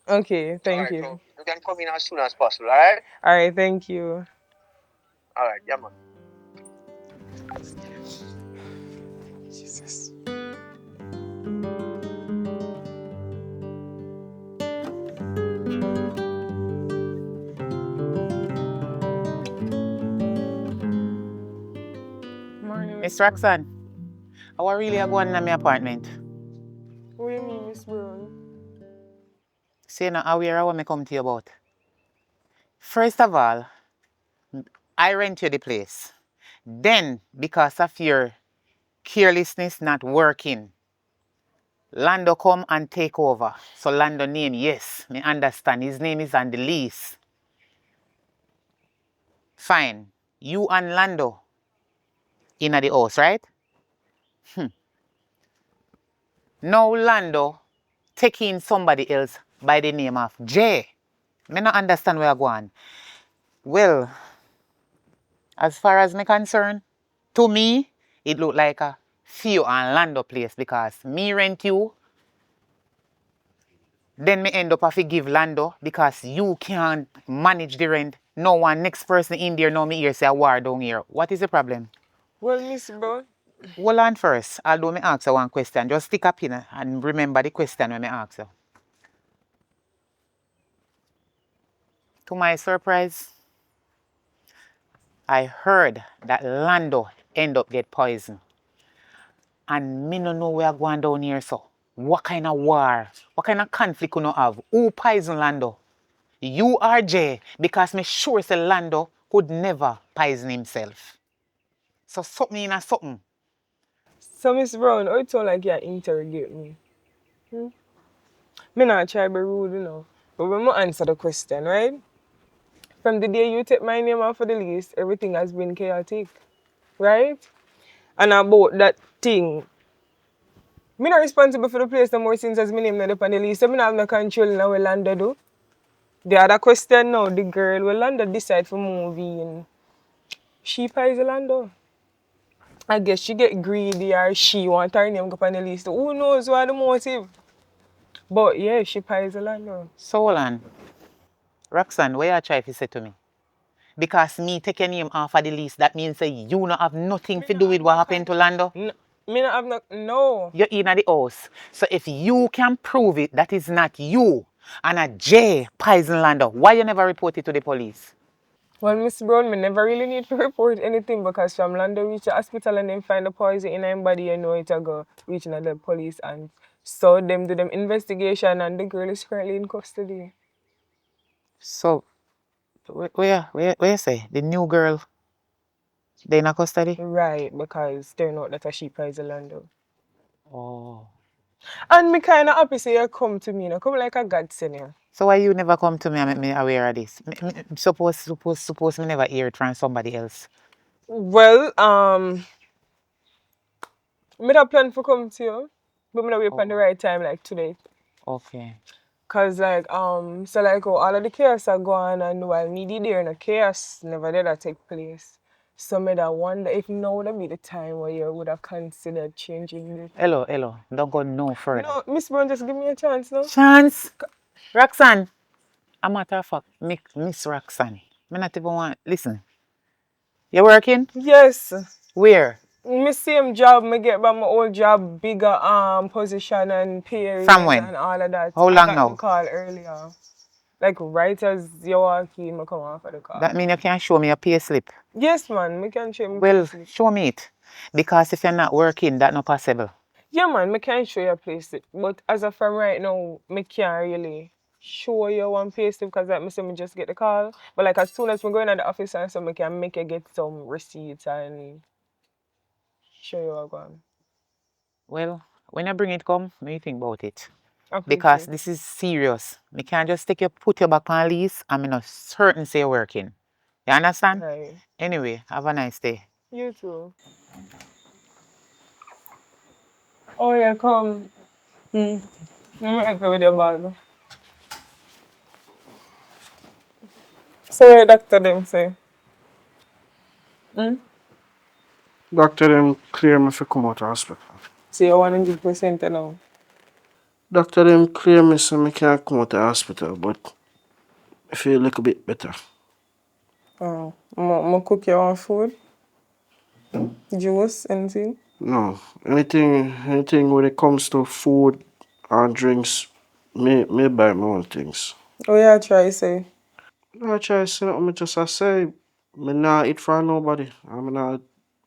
Okay, All thank right. you. So you can come in as soon as possible. All right. Alright, thank you. All right. Yeah, man. Jesus. Morning, Miss Roxanne, how are really going in my apartment? What do you mean, Miss Brown? Say now, aware of what I come to you about. First of all, I rent you the place. Then, because of your carelessness not working, Lando come and take over. So Lando name, yes, me understand. His name is on the lease. Fine. You and Lando in the house, right? Now Lando taking somebody else by the name of Jay. Me not understand where I go on. Well, as far as me concerned, to me, it look like a few and Lando place because me rent you, then me end up have to give Lando because you can't manage the rent. No one next person in there know me here say a war down here. What is the problem? Well, Miss Brown, Hold on first. Although me ask you one question, just stick up in and remember the question when me ask you. To my surprise, I heard that Lando end up get poisoned. And me no know where going down here so. What kind of war? What kind of conflict you no have? Who poison Lando? You are Jay, because me sure say Lando could never poison himself. So something in a something. So, Miss Brown, how it sound like you interrogate me? Me not try be rude, you know. But when I answer the question, right? From the day you take my name off of the list, everything has been chaotic, right? And about that thing, me not responsible for the place no more since as my name not up on the list. So me not have no control in how Lando do. The other question now, the girl will Lando decide for movie and she pays Lando. I guess she get greedy or she want her name go up on the list. Who knows what the motive? But yeah, she pays Lando. So hold on. Roxanne, what you try to say to me? Because me take your name off of the list, that means say you not have nothing to do with what happened to Lando? Me not have no. You're in the house. So if you can prove it, that is not you and a J poison Lando, why you never report it to the police? Well, Miss Brown, me never really need to report anything because from Lando reach the hospital and then find the poison in her body, you know it a go reaching the police and so them do them investigation and the girl is currently in custody. So, where you say? The new girl, they in a custody? Right, because turn out that a she poison Lando. Oh. And me kinda happy say you come to me, you know, come like a godsend you. So why you never come to me and make me aware of this? Suppose me never hear it from somebody else. Well, me not plan for come to you, but me not wait on the right time like today. Okay. Cause like so like oh, all of the chaos are going and while me did there no chaos never did that take place. So me that wonder if now would be the time where you would have considered changing it. Hello. Don't go no further. No, Miss Brown, just give me a chance now. Chance? Roxanne. A matter of fact, Miss Roxanne. Me not even want. Listen. You working? Yes. Where? Me same job, me get by my old job, bigger position and pay From raise when? and all of that. How I long got the now? call earlier. Like right as you walk in, me come off of the call. That mean you can show me a pay slip. Yes man, me can show me Well, payslip. show me it. Because if you're not working, that's not possible. Yeah, man, me can show you a payslip. But as of from right now, me can't really show you one payslip because like me say me just get the call. But like as soon as we go in the office and so me can make you get some receipts and show you what going. Well, when you bring it come, what you think about it? Because Appreciate. this is serious. Me can't just take you, put you back on lease, and me not certain say you're working. You understand? Right. Anyway, have a nice day. You too. Oh yeah, come. I'm happy with your bag. So what doctor them say? Doctor them clear me for come out of hospital. So you 100% now. Doctor them clear me so me can't come out of hospital, but I feel a little bit better. Oh, I'm cook your own food? Juice, anything? No, anything when it comes to food and drinks, me buy my own things. Oh yeah, try say. I try to say nothing, me just I say, me not eat for nobody. I'm not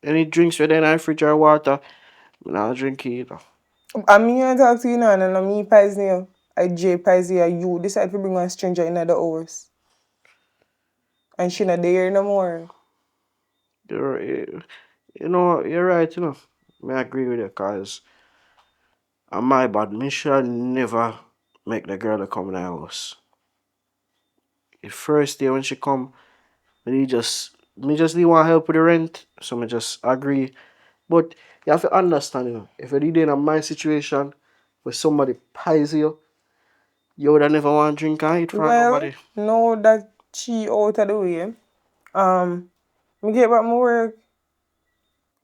any drinks within my fridge or water, me not drink either. I mean, I talk to you now, and I'm me pies near. I J pies here, you decide to bring one stranger in the house. And she not there no more. You know, you're right, you know. I agree with you, cause on my bad, me should never make the girl come in the house. The first day when she come, me just didn't want help with the rent, so me just agree. But you have to understand, you know, if you're in a my situation where somebody pies you, you would have never want to drink and eat for Well, nobody. now that she out of the way, me get back my work.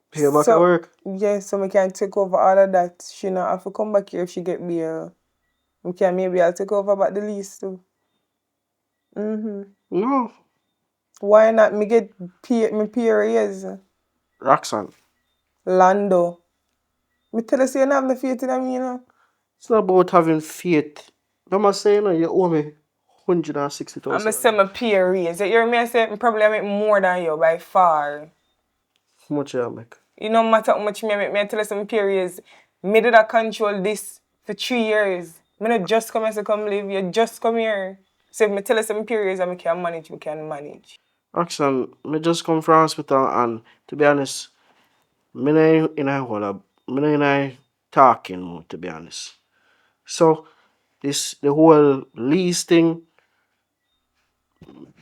Pay you back at So, work. yeah, so me can take over all of that. She not have to come back here if she get bail. Me can maybe I'll take over back the lease too. No, Why not? Me get pay raise. Roxanne, Lando. Me tell you say you don't have no faith in me, you know. it's not about having faith. I'm not saying you owe me I'm 160,000. say my pay raise. You hear me? I say me probably make more than you by far. How much you make? It no matter how much me make, me tell you some pay raise. Me did I control this for 3 years. Me not just come here to come live. You just come here. So if me tell us some periods and we can manage, we can manage. Roxanne, me just come from hospital and to be honest, me not in a whole lot, me not in a talking mood, to be honest. So the whole lease thing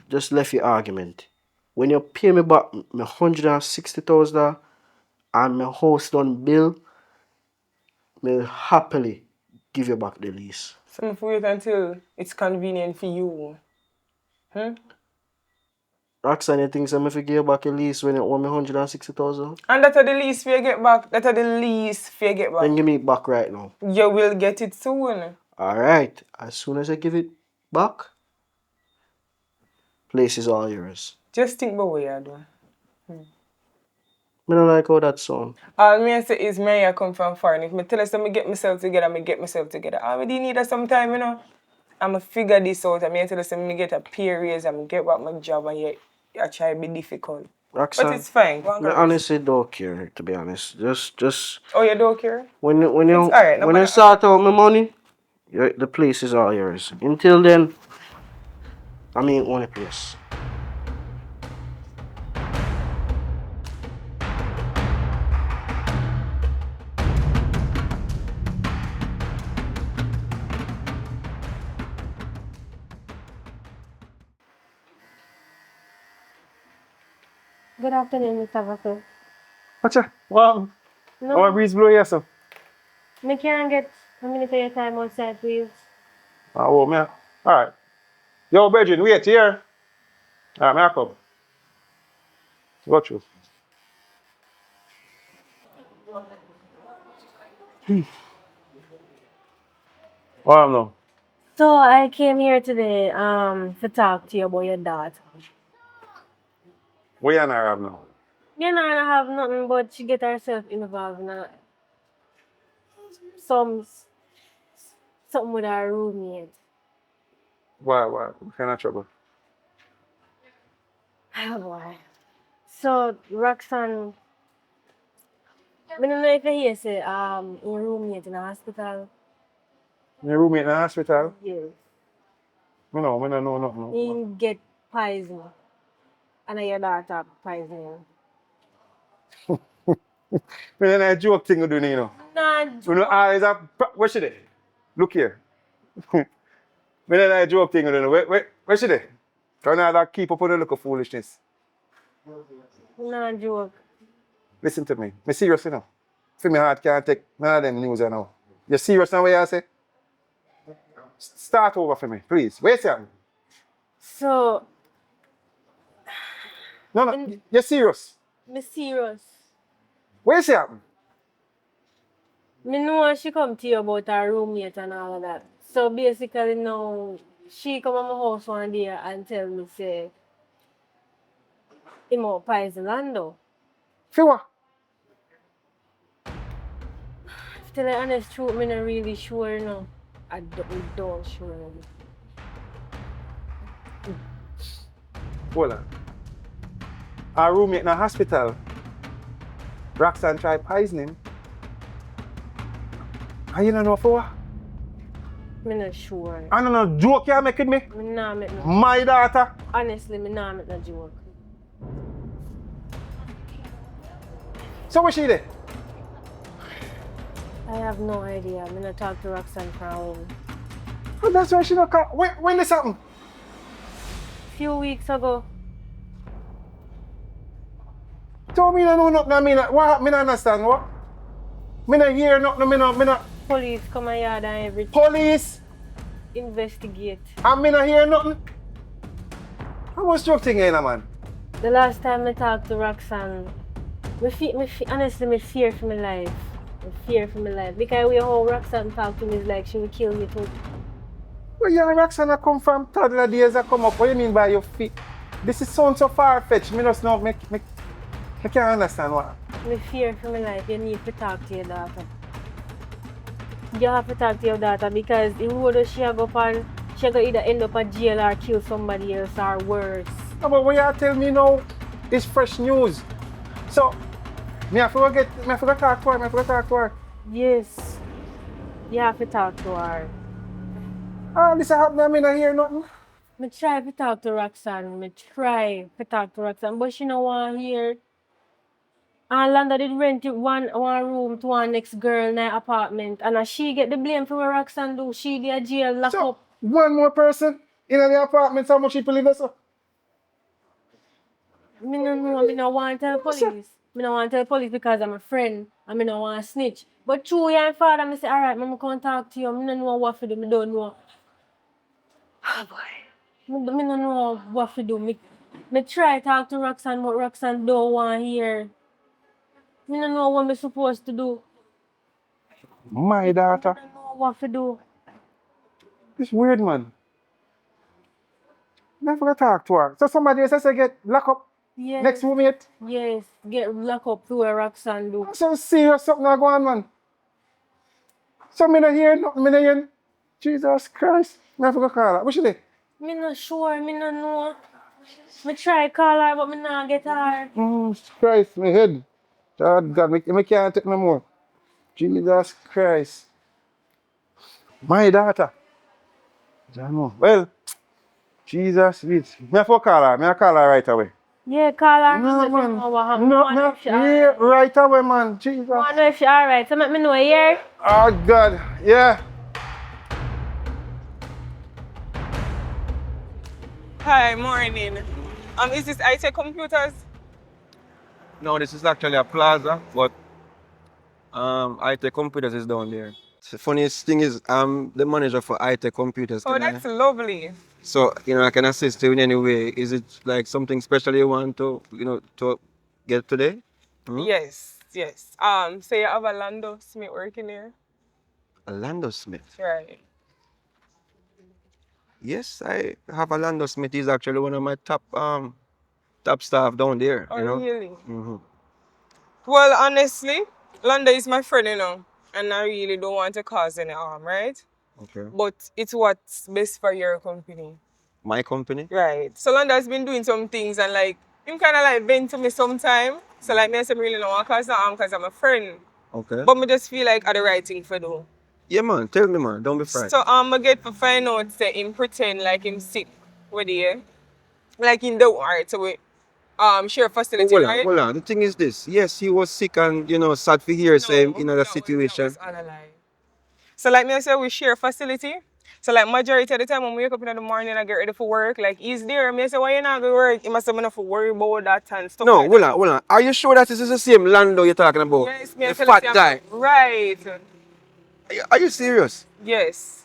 just left your argument. When you pay me back my $160,000 and my house done bill, me happily give you back the lease. So if we wait until it's convenient for you. Roxanne, you think I'm give you back a lease when you owe me $160,000? And that's the lease we get back. That's the lease we get back. Then give me it back right now. You will get it soon. Alright, as soon as I give it back, place is all yours. Just think about what you're doing. I don't like how that sound. All me say is me I come from foreign. If me tell us me get myself together, me get myself together. All me need is some time, you know. I'ma figure this out. I mean tell us me get a pay raise and me get back my job and you try to be difficult. Roxanne, But it's fine. I honestly don't care, to be honest. Just Oh, you don't care? when you alright, no when you matter. sort out my money, the place is all yours. Until then, I mean only place. Good afternoon, Mr. Vassal. Whatcha? Wow. No, How a breeze blow here, so? me can't get a minute of your time outside, please. Oh, man. Alright. Yo, Bridget, wait here. Alright, man, I come. Go through. What am now? So I came here today to talk to you about your daughter. What you and her have now? You know, I have nothing but she get herself involved in something with her roommate. What kind of trouble? Oh boy. So Roxanne, I don't know if you hear say your roommate in the hospital. Your roommate in the hospital? Yes. I don't know nothing. He get poison. And your daughter poison him. Man, that joke thing you do, you know. Nah, You know, eyes are. Where she there? Look here. Man, that joke thing you do, where she there? Trying to keep up with the look of foolishness. nah joke. Listen to me. Me serious, you know. For me heart can't take none of them news, you know. You serious now what you say? Start over for me, please. Wait a second. So, No, you're serious. me serious. Wait a second. Me know she come to you about her roommate and all of that. So basically now, she come to my house one day and tell me say, him out poison Lando. For what? To tell the honest truth, me not really sure now. I don't sure. Hold on. Our roommate in the hospital, Roxanne tried poisoning. And you don't know for what? Me not sure. I don't know, joke you're making me? Me nah make no. My daughter? Honestly, me nah make no joke. So where's she there? I have no idea. Me not talk to Roxanne for a while. Oh, that's why she not come. When this happen? Few weeks ago. Tell me I know nothing. I mean, what? Me not understand what? Me not hear nothing. Me not. Police come my yard and everything. Police? Investigate. And me not hear nothing. How much joke thing here, man? The last time I talked to Roxanne, honestly, me fear for my life. I fear for my life. Because way how Roxanne talk to me is like she will kill me too. Where you and Roxanne come from toddler days that come up? What do you mean by your feet? This is sound so far-fetched. Me just know, I can't understand what. Me fear for my life. You need to talk to your daughter. You have to talk to your daughter because the road she go on, she go either end up at jail or kill somebody else or worse. No, but what you tell me now is fresh news. So, me have to talk to her. Yes. You have to talk to her. Ah, this happened, I mean, I hear nothing. Me try to talk to Roxanne. Me try to talk to Roxanne, but she no want hear. And Landa did rent it one room to one next girl in her apartment, and she get the blame for what Roxanne do. She the jail lock So, up. one more person in the apartment, how much people live so? Me no know. Me no want to tell What's that? police. Me no want to tell police because I'm a friend, and me no want to snitch. But through your father, me say, alright, me come talk to you. Me no know what to do. Me don't know. Oh boy. Me no know what to do. Me try talk to Roxanne, but Roxanne don't want hear. Me no know what me supposed to do. My daughter. Me no know what to do. This weird man. Never gonna talk to her. So somebody says I get locked up next Yes, roommate. yes. Get locked up to where Roxanne do. So serious something going on, man. So me not hear nothing, me not hear. Jesus Christ. Never gonna call her. What she say? Me not sure, me no know. Me try call her, but me not get her. Christ, my head. God, me can't take no more. Jesus Christ. My daughter. I don't know. Well, Jesus, wait. Me have to call her. Me have to call her right away. Yeah, call her. No, Let me man. know what happened. No, I me know have if she yeah, alright. right away, man. Jesus. I know if she alright. So let me know here. Oh, God. Yeah. Hi, morning. Is this IT Computers? No, this is actually a plaza, but IT Computers is down there. The funniest thing is I'm the manager for IT Computers. Oh, that's lovely. So, I can assist you in any way. Is it like something special you want to get today? Yes, yes. So you have a Lando Smith working here? Orlando Smith. Right. Yes, I have Orlando Smith. He's actually one of my top staff down there. Oh, really? Mm-hmm. Well, honestly, Lando is my friend, and I really don't want to cause any harm, right? Okay. But it's what's best for your company. My company? Right. So Lando has been doing some things, and him kind of vent to me sometime. So me I say, really don't want to cause no harm because I'm a friend. Okay. But me just feel like I the right thing for do. Yeah, man. Tell me, man. Don't be frightened. So I get to find out say him pretend like him sick with you. Like him don't alright, so we share facility, right? Hold on. The thing is this. Yes, he was sick and sad to hear say in that situation. That was all a lie. So me I say we share facility. So majority of the time when we wake up in the morning and I get ready for work, he's there. Me I say, why you not go to work? He must have enough to worry about that and stuff. No, like hold that. on. Are you sure that this is the same Lando you're talking about? Yes, me I the tell fat you, guy. Right. Are you serious? Yes.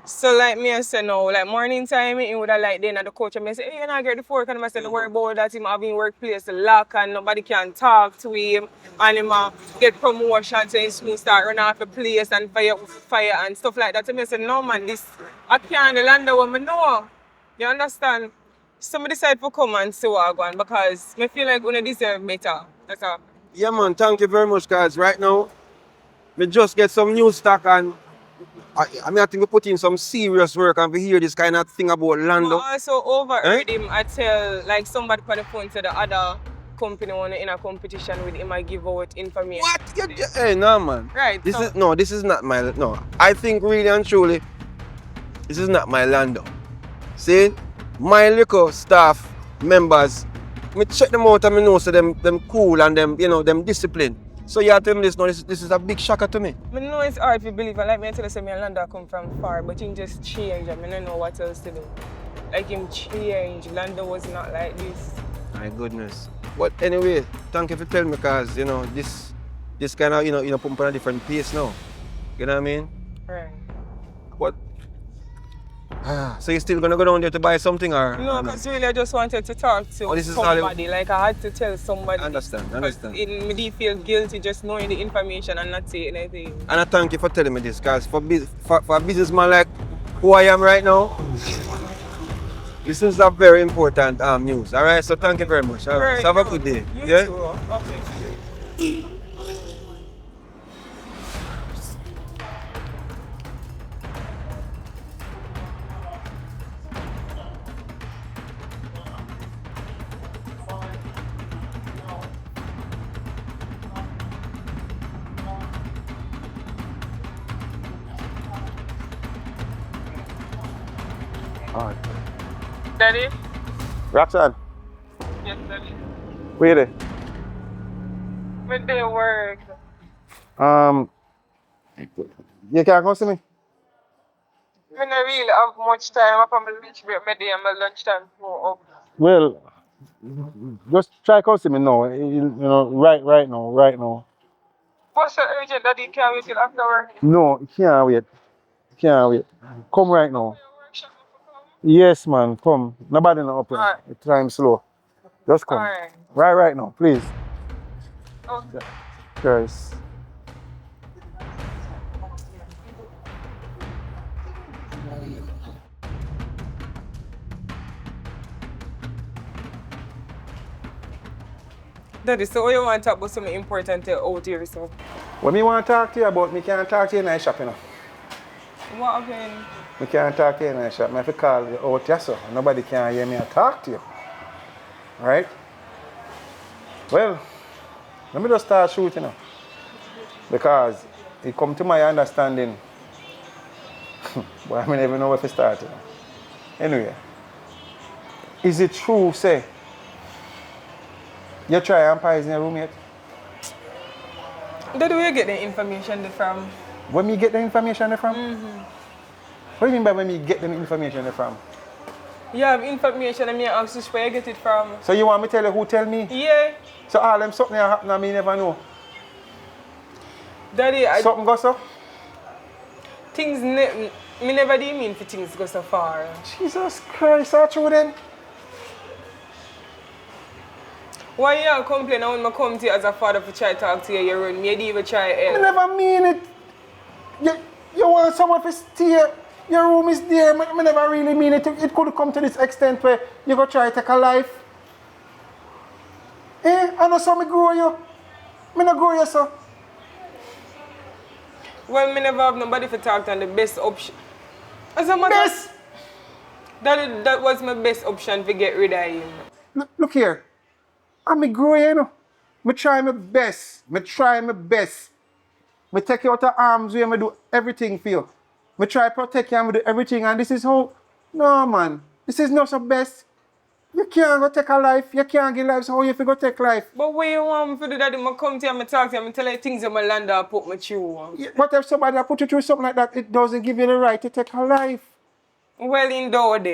So me I say no, morning time he would have then at the coach and I say, hey, you not get the fork and I say, don't worry about that, him having workplace lock and nobody can talk to him and him get promotion so he soon start running off the place and fire and stuff like that. So I say, no man, this I can't land the woman know. You understand? Somebody decide to come and see what I want because I feel like we deserve better. That's all. Yeah, man. Thank you very much, guys. Right now, we just get some new stock and I think we put in some serious work and we hear this kind of thing about Lando. I also overheard him. I tell somebody on the phone to the other company wanna in a competition with him. I give out information. What? Hey, no, man. Right. This is not my I think really and truly, this is not my Lando. See, my little staff members, me check them out and me know so them cool and them disciplined. So you tell me this now, this is a big shocker to me. I know it's hard to believe, and me I tell you, me and Lando come from far, but him just changed and I don't know what else to do. Him changed. Lando was not like this. My goodness. But anyway, thank you for telling me because this kind of put me on a different pace now. You know what I mean? Right. But so you're still gonna go down there to buy something or? No, because really I just wanted to talk to somebody. I had to tell somebody. Understand. It me feel guilty just knowing the information and not saying anything. And I thank you for telling me this, because for a businessman like who I am right now, this is a very important news. Alright, so thank you very much. All right. So have a good day. You too. Okay. Alright. Daddy? Roxanne, Yes, Daddy. where you there? When they work. You can't come see me? I don't really have much time. I'm from the lunch break, my day and my lunchtime for up. Well, just try come see me now. You know, right now. What's so urgent that you can't wait till after work? No, you can't wait. You can't wait. Come right now. Your workshop for come? Yes, man, come. Nobody not up here. Alright. The time slow. Just come. Alright. Right now, please. Okay. Cheers. Daddy, so what you want to talk about something important out here, so? What me want to talk to you about, me can't talk to you in the shop, you know. What happened? Me can't talk to you in the shop. I have to call you out here, so nobody can hear me and talk to you. Right? Well, let me just start shooting now. Because it come to my understanding. But I don't even know where to start. You know. Anyway, is it true, say, you try and poison your roommate? Daddy, where you get the information from? Where me get the information from? What do you mean by when me get the information from? You have information and me ask you where you get it from. So you want me to tell you who tell me? Yeah. So all them something that happen and me never know? Daddy, Something go so? things me never did mean for things go so far. Jesus Christ, that's true then? Why you complain when I come to you as a father to try to talk to you, you run me, you didn't even try I help. never mean it. You want someone to stay, your room is there, I never really mean it. It could come to this extent where you go try to take a life. I know so me grow you. Me not grow you so. Well, me never have nobody to talk to and the best option. As a matter Best! that was my best option to get rid of him. Look here. I'm me grow you, you know. Me try my best. Me take you out of arms way, me do everything for you. Me try protect you and me do everything, and this is how. No man. This is not so best. You can't go take a life. You can't give life, so how you go take life? But what you want me to do, Daddy? I come to you and I talk to you and I tell you things that my landlord put me through. What if somebody put you through something like that, it doesn't give you the right to take a life? Well, endowed.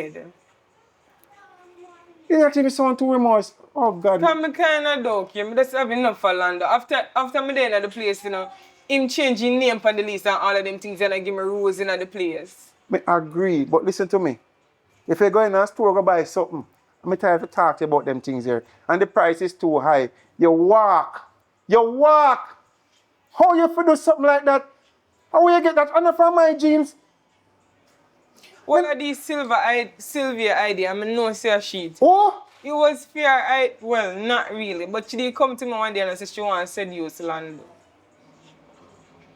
You actually sound too remorse. Oh God. I'm kind of dog, I just have enough for land. After me there in the place, you know, him changing name for the lease and all of them things and I give me rules in the place. I agree, but listen to me. If you go in a store go buy something, I'm tired to talk to you about them things here, and the price is too high, you walk. How you do something like that? How will you get that honor from my jeans? What are these Sylvia idea? I mean, no say a sheet. Oh? It was fair, well, not really, but she did come to me one day and said she wants to seduce land.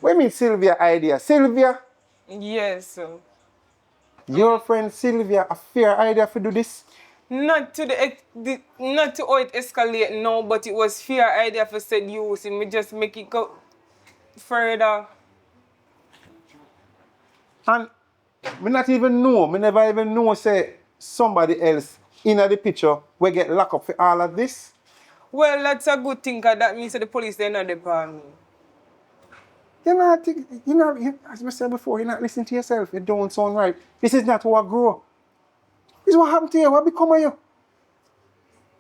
What do you mean Sylvia idea? Sylvia? Yes, sir. Your friend Sylvia, a fair idea to do this? Not to not to how it escalate now, but it was fair idea for seduce him. Me just make it go further. And me not even know, me never even know say somebody else in the picture will get locked up for all of this. Well, that's a good thing, because that means that the police, they're not depend me. As I said before, you're not listening to yourself. You don't sound right. This is not what grow. This is what happened to you. What become of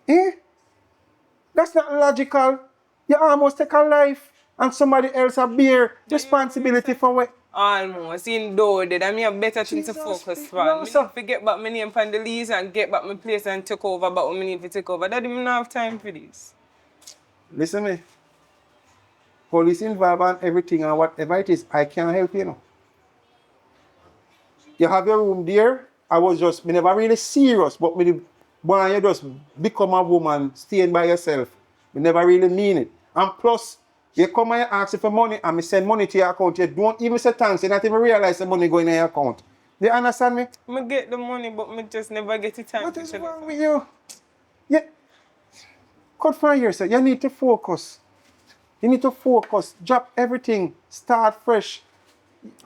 you? That's not logical. You almost take a life and somebody else a bear responsibility for what? Almost. Endowed. I mean, a better thing to focus on. I need to get back my name from the lease and get back my place and take over, but we need to take over. Daddy, I don't have time for this. Listen me. Police involved and everything and whatever it is, I can't help you now. You have your room there. Me never really serious, but when you just become a woman, staying by yourself, you never really mean it. And plus, you come and you ask for money and me send money to your account, you don't even say thanks, you not even realize the money going in your account. Do you understand me? I get the money, but I just never get it time. What is wrong with you? Cut from here, sir. You need to focus. Drop everything. Start fresh.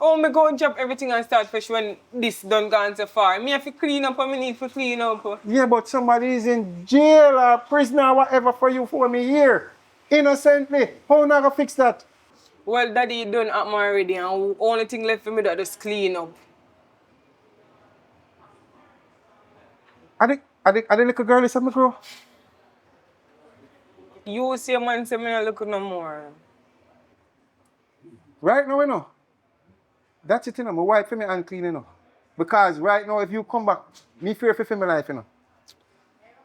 Oh, me go and drop everything and start fresh when this done gone so far. Me have to clean up and me need to clean up. Yeah, but somebody is in jail or prison or whatever for you for me here. Innocently. How am I gonna fix that? Well, daddy done happen already and only thing left for me to just clean up. I the little girl is a girl. You see a man say me not look no more. Right now, you know. That's it, you know. My wife for me and clean, you know. Because right now, if you come back, me fear for my life, you know.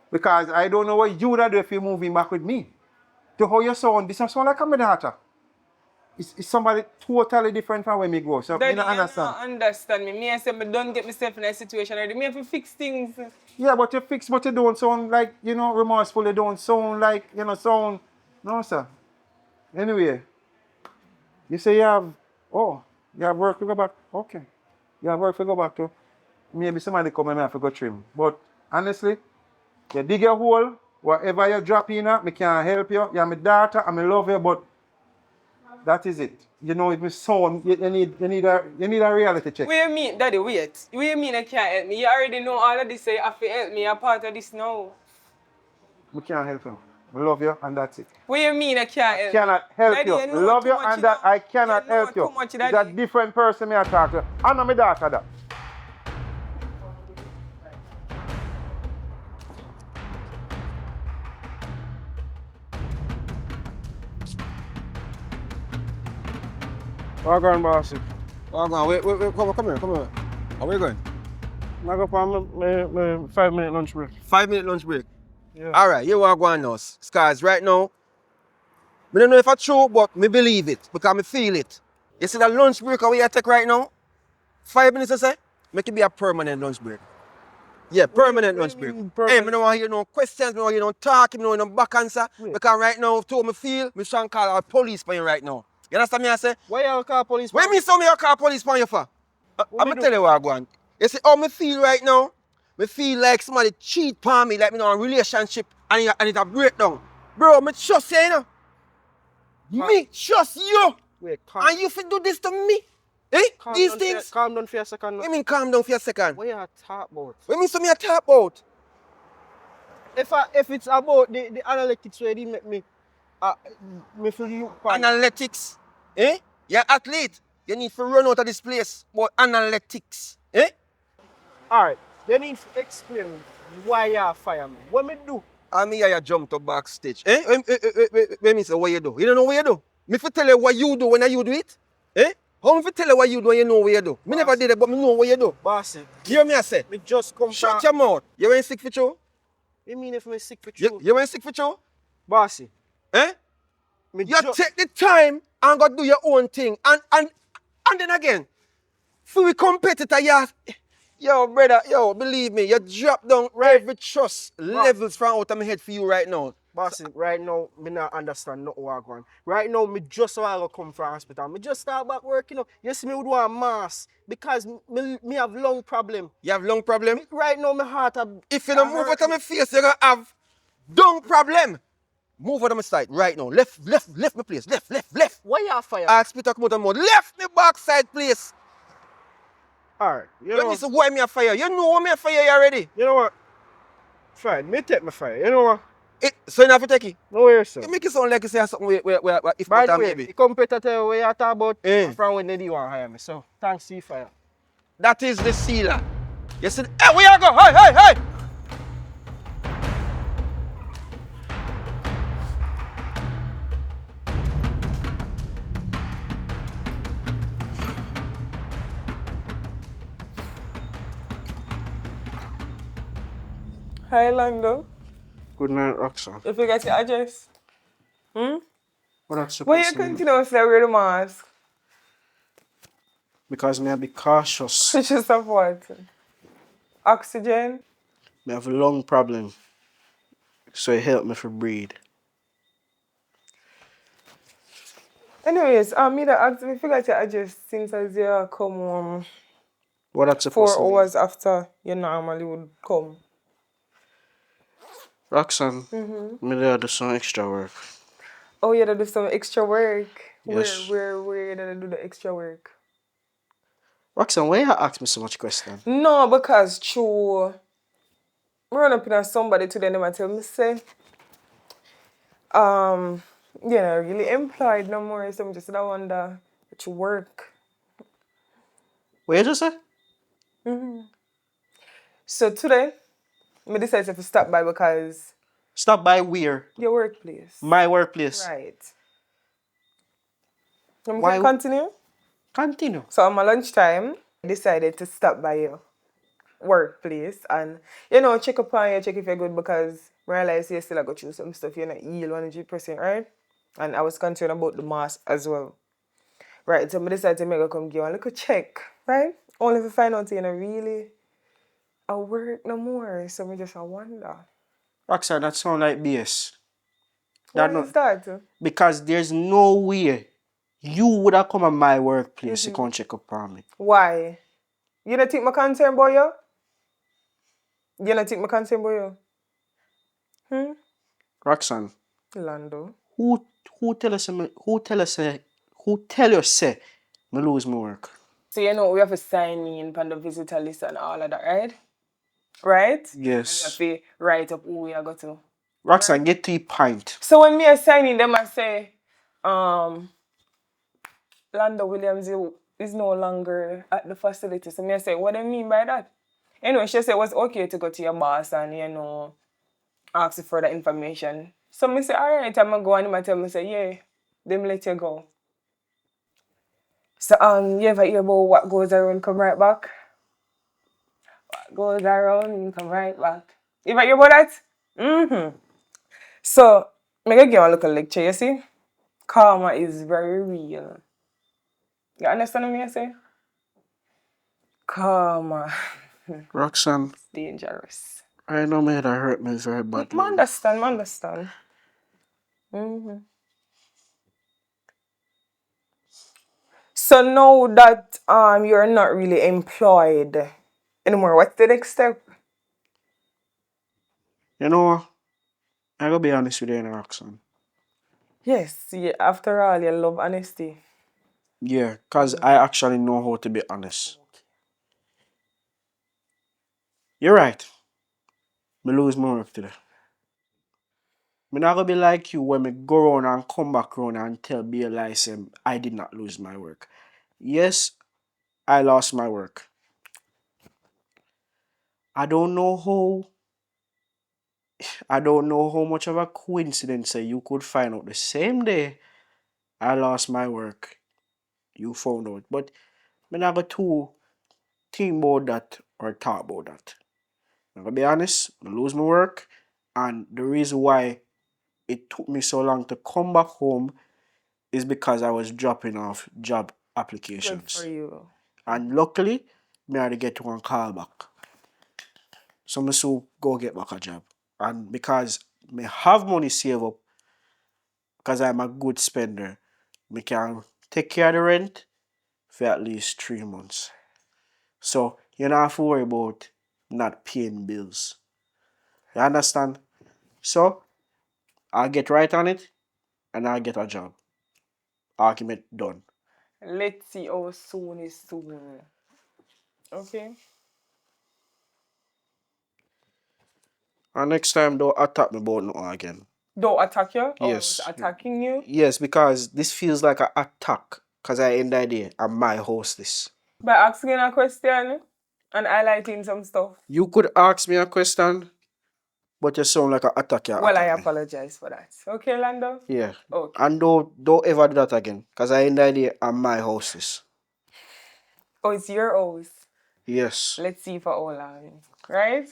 Because I don't know what you would do if you're moving back with me. To how you sound, this sound like my daughter. It's somebody totally different from where me go. So, Daddy, me not you understand. don't understand me. Me I say me don't get myself in a situation already. Me have to fix things. Yeah, but you fix, but you don't sound like, you know, remorseful. You don't sound like, you know, sound. No, sir. Anyway, you say you have work to go back. Okay. You have work to go back to. Maybe somebody come and I have to go trim. But honestly, you dig your hole, whatever you drop in, me can't help you. You're my daughter, and I love you, but that is it. You know, if my son, you need a reality check. What you mean, Daddy, wait. What you mean I can't help me? You already know all of this, so you have to help me. You're part of this now. We can't help you. I love you, and that's it. What you mean I can't help Cannot help Daddy, you. you know Love too you, much, and you that know. I cannot You know help you. too much, It's a Daddy. different person me I talk to. I'm not my daughter that. Where going, boss? Oh, go on. Wait, come here. Where you going? I go for my 5-minute lunch break. 5 minute lunch break. Yeah. All right, you are going now. Scars, right now, I don't know if it's true, but me believe it because me feel it. You see that lunch break we take right now? 5 minutes, I say? Make it be a permanent lunch break. Yeah, permanent lunch break. Hey, I don't want to hear no questions, I don't want to hear no talk, I don't want to hear no back answer. Because right now, to me feel, me trying to call our police for you right now. You understand me, I say? Why you call police? What me so me call police for you for? I'm going to tell you what I want. You see how me feel right now? Me feel like somebody cheat on me, like me in a relationship, and it's a breakdown. Bro, me trust you, you know? Me trust you! Wait, And you fit do this to me? Eh? These things? Calm down for a second. What you mean calm down for a second? What you talk about? What you mean so me a talk about? If it's about the analytics where they make me, me feel you. Analytics? Eh? You're athlete. You need to run out of this place. But analytics? Eh? Alright, they need to explain why you fire me. What me do? I mean, you jump to backstage. Eh? What me say what you do? You don't know what you do? Me fi tell you what you do when you do it? Eh? How me fi tell you what you do when you know what you do? Me never did it, but me know what you do. Bossy, You hear me I say? me just come Shut your mouth. You ain't sick for you? You mean if me sick for you? You ain't sick for you? Bossy, Eh? me You take the time and go do your own thing. And then again, for we competitor, yo, brother, believe me, you drop down every trust levels from out of my head for you right now. Bossy, right now, me not understand nothing what going. Right now, me just want to come from hospital. Me just start back working. You see me would want mass because me have lung problem. You have lung problem? Right now, my heart if you don't move out of my face, you're gonna have lung problem. Move out of my side right now. Left my place. Left. Why you fire? I'll spit out more. Left me backside place. Alright, you know what? Why me a fire? You know me a fire already. You know what? Fine, me take my fire. You know what? So you have to take it? No way, sir. You make it sound like you say something where if by the way, maybe. the competitor where you talk about, from when they want to hire me. So, thanks, C-Fire. That is the sealer. You said, hey, where you go? Hey! Hi, Lando. Good night, Roxanne. You forgot your address? What that's supposed Why you to mean? continuously wear the mask? Because me I be cautious. Cautious of what? Oxygen? Me have a lung problem. So it help me to breathe. Anyways, me that asked me forgot your address since as you come What that's supposed 4 to mean? hours after you normally would come. Roxanne, me there do some extra work. Oh, you gotta do some extra work. Yes. Where you gotta do the extra work? Roxanne, why you ask me so much question? No, because true. I run up in somebody today and they tell me say, you know, really employed no more. So I'm just I wonder what you work. What you just say? So today, I decided to stop by because Stop by where? your workplace. My workplace. Right. Can Why? continue? Continue. So on my lunchtime, I decided to stop by your workplace and, you know, check up on you, check if you're good because I realized you still go through some stuff, you're not heal 100%, right? And I was concerned about the mask as well. Right, so I decided to make a come give you a little check, right? Only to find out you're not really at work no more. So I just wonder. Roxanne, that sound like BS. Why is that? Because there's no way you would have come at my workplace to come check up on me. Why? You don't think my concern about you? You don't think my concern about you? Roxanne, Lando. who tell you say me lose my work? So you know we have to sign in on the visitor list and all of that, right? Right? Yes. And we have to write up who we are going to. Roxanne, get to the point. So when me are signing them, I say, Lando Williams is no longer at the facility. So me I say, what do you mean by that? Anyway, she said it was okay to go to your boss and, you know, ask for further information. So me say, all right, I'm going to go and he tell me, say, yeah, them let you go. So, you ever hear about what goes around come right back? What goes around come right back. You ever hear about that? Mm-hmm. So, I'm going to give you a little lecture, you see? Karma is very real. You understand what I say? Karma. Roxanne, It's dangerous. I know me that hurt me very badly. I understand. Mm-hmm. So now that you're not really employed anymore, what's the next step? You know, I gotta be honest with you, Roxanne. Yes, after all, you love honesty. Yeah, because I actually know how to be honest. You're right. Me lose my work today. Me not gonna be like you when me go around and come back around and tell BLI I did not lose my work. Yes, I lost my work. I don't know how much of a coincidence you could find out the same day I lost my work. You found out. But me not go too think about that or talk about that. I'm gonna be honest, I lose my work, and the reason why it took me so long to come back home is because I was dropping off job applications. Good for you. And luckily, me had to get one call back. So I so go get back a job. And because me have money saved up, because I'm a good spender, me can take care of the rent for at least 3 months. So you don't have to worry about not paying bills. You understand? So I'll get right on it and I'll get a job. Argument done. Let's see how soon is soon. Okay? And next time don't attack me about nothing again. Don't attack you? Yes. Or attacking you? Yes, because this feels like an attack. Because I end the day, I'm my hostess. By asking a question and highlighting some stuff. You could ask me a question, but you sound like an attacker. Well, I apologize for that. Okay, Lando? Yeah. Okay. And don't ever do that again. Because I end the day, I'm my hostess. Oh, it's your house. Yes. Let's see for how long. Right?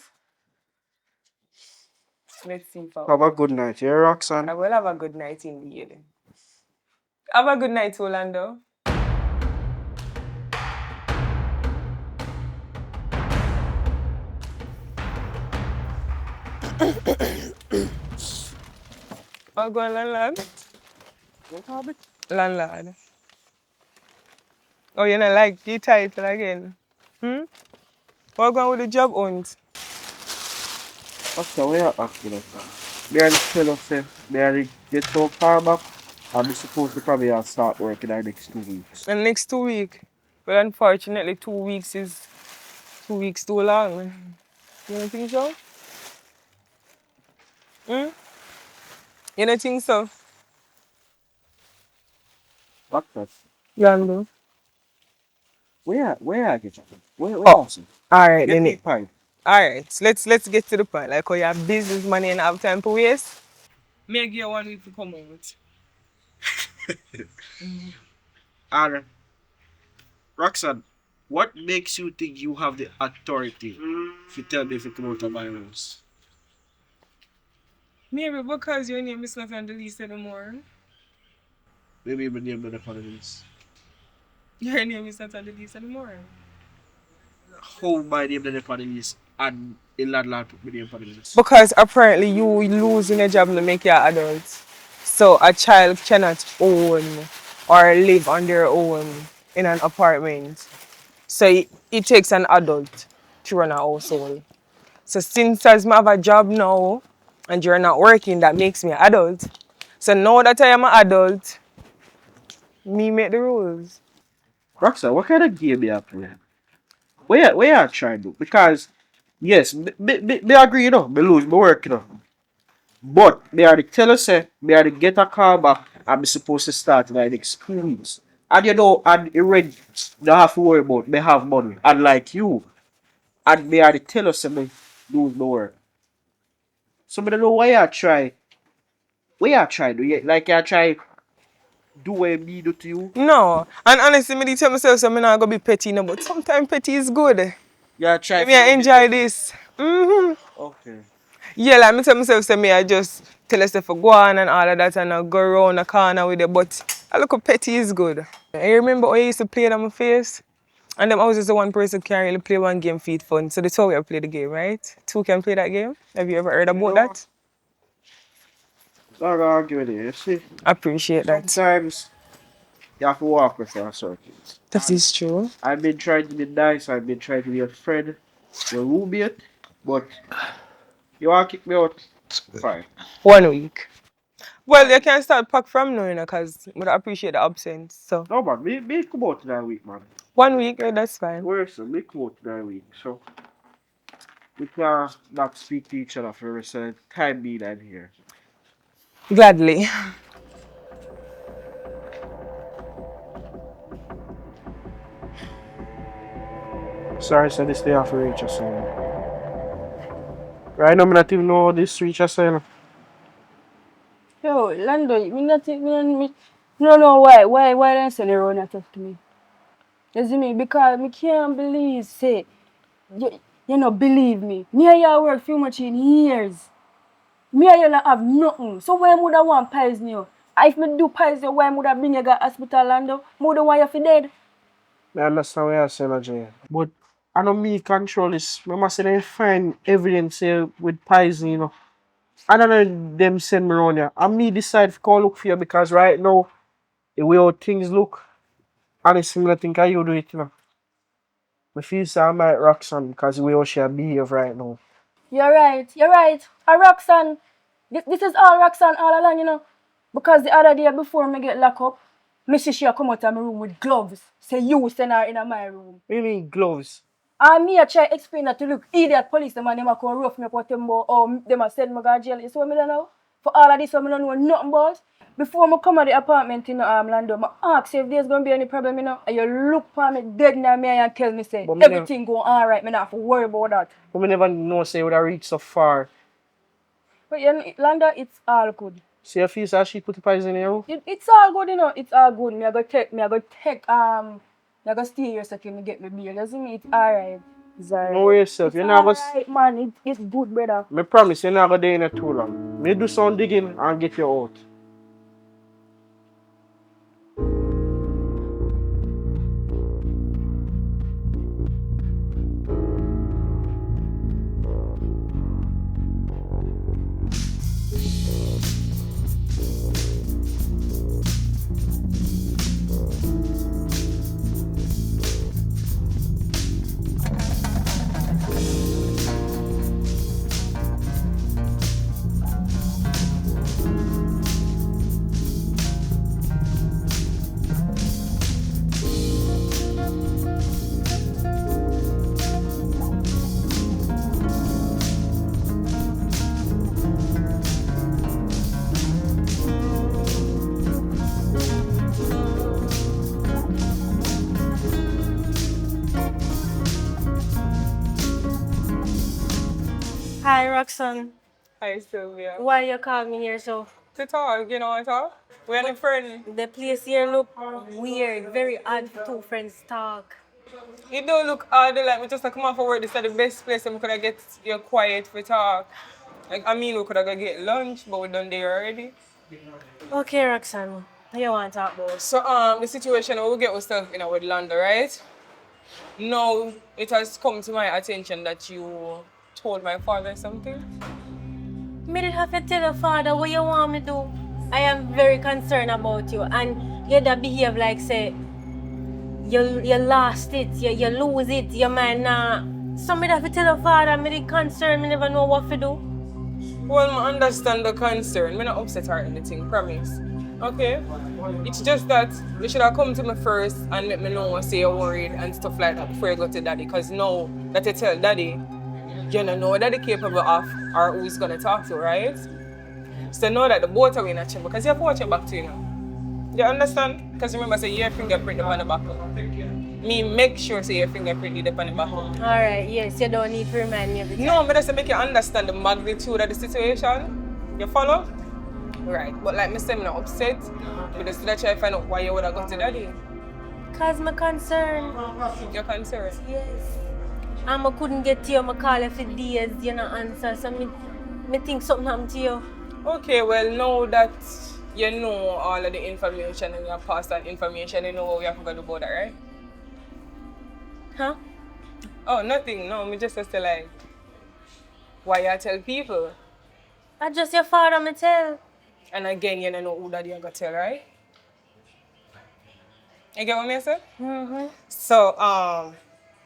Let's see for Have a good night, yeah, Roxanne? I will have a good night indeed. Have a good night, Orlando. I'll go on, landlord. Landlord. Oh, you not like the title again? What going with the job hunt? After we are asking us, they are tell us they are get so far back, and we supposed to probably start working the next 2 weeks. The next 2 weeks. But unfortunately, 2 weeks is 2 weeks too long. You don't think so? You don't think so? What the? Lando? Where I get you? Where Oh, else? alright Get then. me pint. Alright, let's get to the point. Like how you have business money and have time to waste. Me give you 1 week to come out. And Roxanne, what makes you think you have the authority to tell me if you come out of my house? Maybe because your name is not on the list anymore. Maybe my name not on the list. Your name is not on the list anymore. How my name not on the list and a landlord put my name on the list? Because apparently you losing a job to make you an adult. So a child cannot own or live on their own in an apartment. So it takes an adult to run a household. So since I have a job now and you're not working, that makes me an adult. So now that I am an adult, me make the rules. Roxanne, what kind of game you play? Where I try to do? Because yes, me agree, you know, me lose my work, you know. But me are the tell us say me are the get a call back and me supposed to start my experience. And you know, and you ready, don't have to worry about me have money. And like you, and me are the tell us say me lose my work. So me don't know why I try. Where I try do you like I try do what me do to you? No, and honestly, me dey tell myself so I'm not gonna be petty no, but sometimes petty is good. Yeah, try Let for me don't be enjoy petty. this. Okay. Yeah, like me tell myself say me I just tell myself to go on and all of that and I go around the corner with it, but a little petty is good. I remember how I used to play it on my face? And then I was just the one person who can really play one game for it fun. So that's how we play the game, right? Two can play that game. Have you ever heard You about know, that? it's not gonna argue with you. You see, I appreciate that. sometimes you have to walk with your circuits. That is true. I've been trying to be nice, I've been trying to be a friend, your roommate, but you want to kick me out? Fine. 1 week. Well, you can start pack from now, you know, because I appreciate the absence. So No man, me come out that week, man. 1 week, yeah, that's fine. Where's the me come out that week? So we can not speak to each other for the rest of the time being I'm here. Gladly. Sorry, so this day have to reach us. Right now, I not even know how this reach us. Yo, Lando, me don't know why they send around and talk to me. You see me? Because me can't believe, say, you know, believe me. Me and you work few much in years. Me and you not have nothing. So why would I want poison you? If me do poison you, why would I bring you to hospital, Lando? More than why you for dead. I understand what you're saying, Jay. But I know me control this. I must say they find evidence here with poison, you know. I don't know them send me around here. And me decide to call look for you because right now, the way how things look, honestly, I think I you do it, you know. I feel so I might Roxanne because the way how she behave right now. You're right, you're right. A Roxanne. This is all Roxanne all along, you know. Because the other day before me get locked up, me see she come out of my room with gloves. Say you send her in my room. What do you mean gloves? And me I try explain that to look idiot police them and them a come rough me up with them about oh them a send me to jail. You see what me don't know? For all of this I don't know nothing about. Before I come at the apartment in London, I ask if there's gonna be any problem, you know. And you look for me dead in me and tell me say everything go alright, me not have to worry about that. But me never know say would I reach so far. But you know, London, it's all good. See your face as she put the poison in your room? It's all good, you know. It's all good. Me I go stay here so can me get me beer. You see me? It's alright. It's alright. Know yourself. It's You're not alright, man. It's good, brother. me promise you're not gonna stay in there too long. Me do some digging and get you out. Hi, Roxanne. Hi, Sylvia. Why you call me here so? To talk, you know, talk. We are a friend. The place here look weird, very odd for two friends talk. It don't look odd, like we just come off of work. This is the best place and we could get you quiet for talk. Like, I mean, we could have get lunch, but we done there already. Okay, Roxanne. What you want to talk about? So, the situation we get ourselves in with Landlord, right? Now, it has come to my attention that you told my father something. Me did have to tell your father what you want me to do. I am very concerned about you, and you that behave like say you lost it, you lose it, you might not. So me have to tell your father, me the concern, me never know what to do. Well, I understand the concern. I'm not upset or anything, promise. Okay? It's just that you should have come to me first and let me know say you're worried and stuff like that before you go to daddy. Because now that you tell daddy, you don't know what daddy capable of or who's going to talk to, right? So know that the both are in a chair because you have to watch your back to you now. You understand? Because remember, say your fingerprint up on the back. Me make sure say your fingerprint is up on the back. Alright, yes, you don't need to remind me of it. No, but just make you understand the magnitude of the situation. You follow? Right. But like I said, I'm not upset. But just try to find out why you would have got to daddy. Because I'm concerned. You're concerned? Yes. And I couldn't get to you, I call you for days, you don't answer. So me think something happened to you. Okay, well, now that you know all of the information and you have passed that information, you know what we have to do about that, right? Huh? Oh, nothing. No, me just say like, why you tell people? I just your father, me tell. And again, you don't know who that you're going to tell, right? You get what I say? Mm-hmm. So,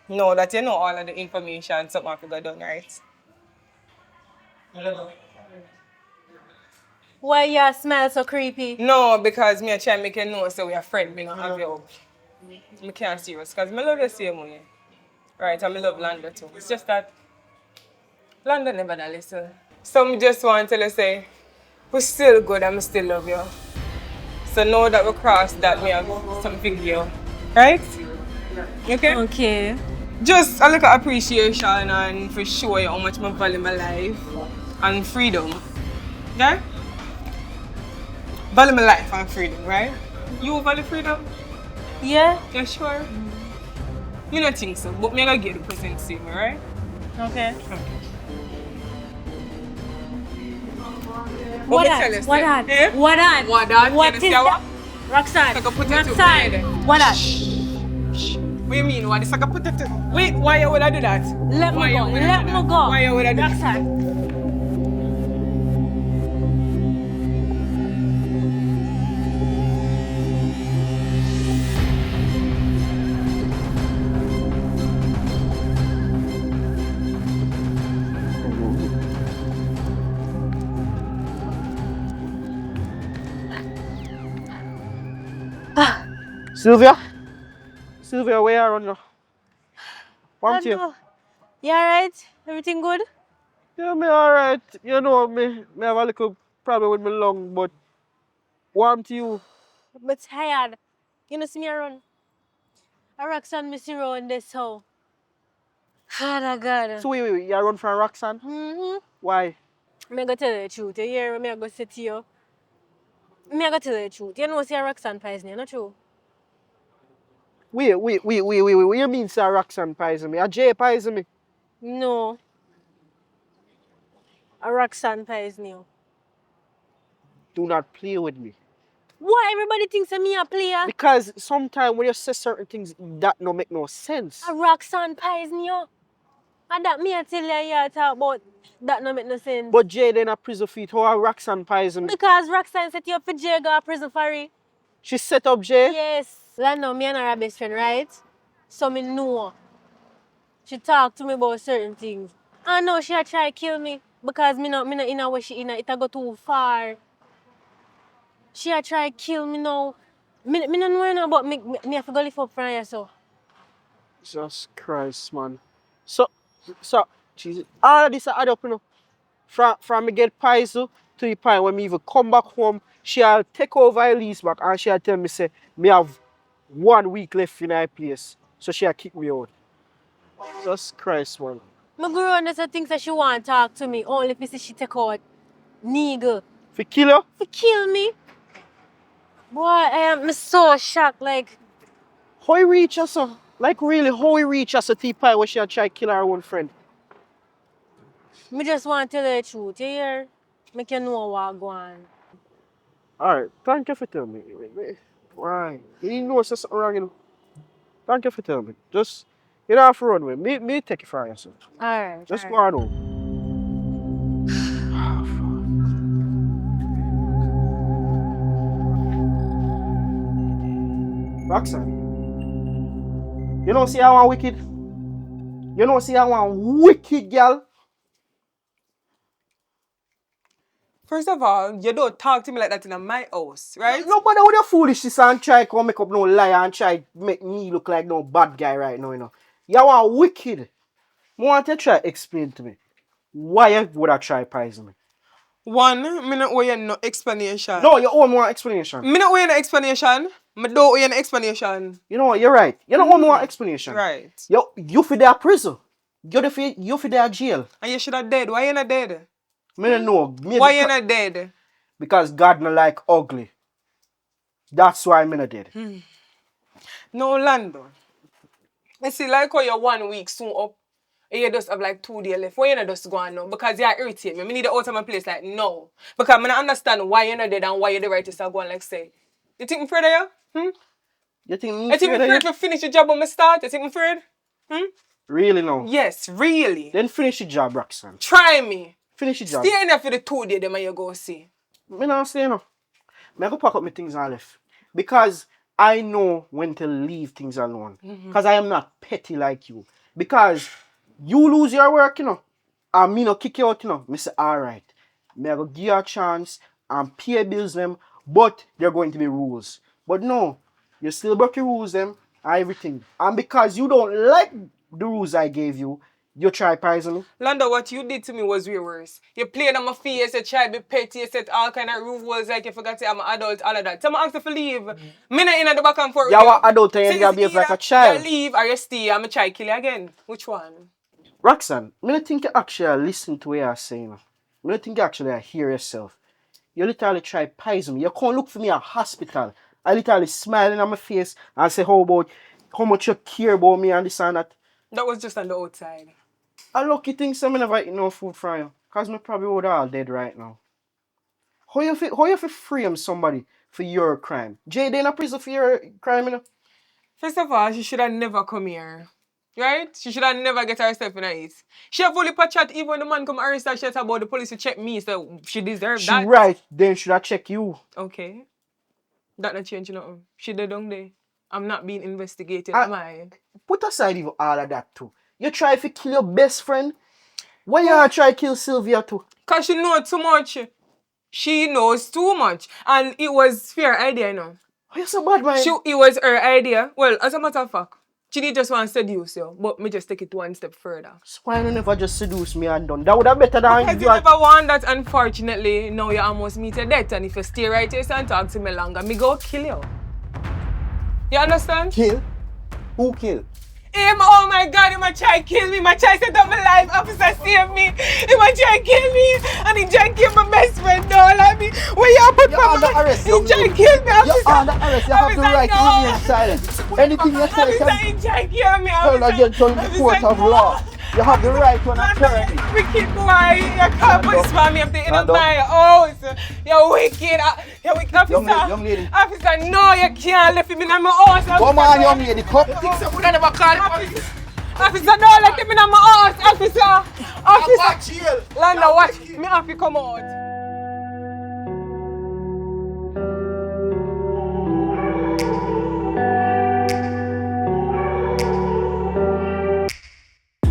know that you know all of the information, something have to go done, right? Why you smell so creepy? No, because me try to make you know so we are friends, me not have you up. I can't serious, because I love you same way. Right, and I love Lando too. It's just that Lando never that listen. So I just want to tell you say, we're still good and I still love you. So now that we crossed that, we have something here. Right? Okay? Okay. Just a little appreciation and for sure how much I value my life and freedom. Yeah? Value my life and freedom, right? You value freedom? Yeah? Yeah, sure. You don't think so, but I'm going to get the present same, right? Okay. What that? What that? What is that? Roxanne. Roxanne. What that? What do you mean? What? It's like a potato. Wait, why would I do that? Let me go. Why would I do that? Roxanne. Sylvia? Sylvia, where are you now? What you? You alright? Everything good? Yeah, me alright. You know, me have a little problem with my lung, but warm to you. But tired. You know, see me around. I Roxanne miss you around this hoe. Oh God. So wait, you run from Roxanne? Mm-hmm. Why? I'm going to tell you the truth. You hear me? I'm going to say to you. I'm going to tell you the truth. You know see Roxanne poison, not true? Wait. What you mean, sir, Roxanne poison me? A Jay poison me? No. A Roxanne poison you. Do not play with me. Why everybody thinks of me a player? Because sometimes when you say certain things, that don't make no sense. A Roxanne poison you. And that me I tell you talk about that no make no sense. But Jay then a prison feet, how a Roxanne poison me? Because Roxanne set you up for Jay go to prison for it. She set up Jay? Yes. Lando, me and her best friend, right? So me know. She talk to me about certain things. I know she try to kill me because me not in a way she in it go too far. She try to kill me now. Me no know about me have to go live up from here so. Jesus Christ, man. So, Jesus, all of this add up, you know. From me get Paizo to the point when me even come back home, she'll take over a lease back and she'll tell me, say, me have 1 week left in her place. So she'll kick me out. Jesus Christ, man. My girl does things that she want to talk to me, only if she take out nigga. For kill you? For kill me. Boy, I'm so shocked, like, How he reach us, sir? Like really, how he reach us a T-Pie where she had try kill her own friend? me just want to tell you the truth, you hear? Make you know what go on. Alright, thank you for telling me. Why? You know something wrong, you know. Thank you for telling me. Just, you don't have to run with me. Me take it for yourself. Alright, Just go alright. on home. Roxanne, you know see how I'm wicked? You know see how I'm wicked, girl? First of all, you don't talk to me like that in my house, right? Nobody with your foolishness and try to make up no lie and try to make me look like no bad guy right now, you know. You are wicked. I want you to try to explain to me why you would have tried poison me. One, me not owe you no explanation. No, you owe me one explanation. Me not owe you no explanation. Me don't owe you no explanation. You know what, you're right. You don't owe me one explanation. Right. You for their prison. You for their jail. And you should have dead. Why you not dead? Me don't know. Why you not dead? Because God not like ugly. That's why I'm not dead. No, Lando. I see like how you're 1 week soon up. And you just have like 2 days left. Why you not just go on now? Because you irritate me. I need to out of my place like no. Because I don't understand why you're not dead and why you're the right to start going like say. You think I'm afraid of you? You think I'm afraid to finish the job when I start? You think I'm afraid? Really no? Yes, really. Then finish the job, Roxanne. Try me. Finish the job. Stay in there for the 2 days then you go see. Me not say no. I go pack up my things and left. Because I know when to leave things alone. Because I am not petty like you. Because you lose your work, you know, and me no kick you out, you know. Me say, alright. Me I go give you a chance and pay bills them, but there are going to be rules. But no, you still break the rules them and everything. And because you don't like the rules I gave you, you try poison me. Lando, what you did to me was way worse. You played on my face, you tried to be petty, you said all kind of rules like you forgot to say I'm an adult, all of that. So I asked you to leave. Me not in the back and forth. You are an adult and you behave like a child. You leave or you stay and I try to kill you again. Which one? Roxanne, I don't think you actually listen to what you're saying. I don't think you actually hear yourself. You literally try poison me. You can't look for me at hospital. I literally smiling on my face and say how much you care about me and this and that. That was just on the outside. A lucky thing so I never eat no food from you. Because I probably would all dead right now. How you feel frame somebody for your crime? Jay, they in a prison for your crime, you know? First of all, she should have never come here. Right? She should have never get herself in it. She have only per chat even when the man come arrest her, she had about the police to check me, so she deserves that. She right, then should I check you? Okay. That not change nothing. She dead down there. I'm not being investigated, am I? Put aside even all of that too. You try to kill your best friend? Why you try to kill Sylvia too? Because she knows too much. She knows too much. And it was her idea, you know. Oh, you're so bad, man. It was her idea. Well, as a matter of fact, she didn't just want to seduce you, but me just take it 1 step further. So why you never just seduce me and done? That would have better than because you never want that, unfortunately. Now you almost meet your death. And if you stay right here and talk to me longer, me go kill you. You understand? Kill? Who kill? Him, oh my God, he might try to kill me. He might try to set up my life. Officer, save me. He might try to kill me. And he try to kill my best friend. Don't let me. Where you put You're under arrest. He try to kill me, officer. You're under arrest. You have the right to remain silent. Anything you say can... He try to kill me, turn against the court of law. You have the right to an attorney. Wicked boy. You can't whisper me. I'm taking up my house. You're wicked. You're wicked, officer. Young lady. Officer, no, you can't leave him in my house. Come on, young lady. Come. Never call Officer, don't let him in my house. Officer. Lando, watch. Me have to come out.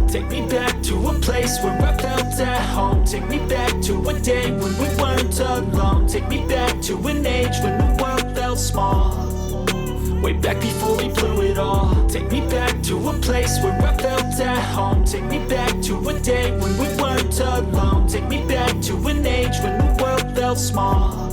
Take me back to a place where I felt at home. Take me back to a day when we weren't alone. Take me back to an age when the world felt small. Way back before we blew it all. Take me back to a place where I felt at home. Take me back to a day when we weren't alone. Take me back to an age when the world felt small.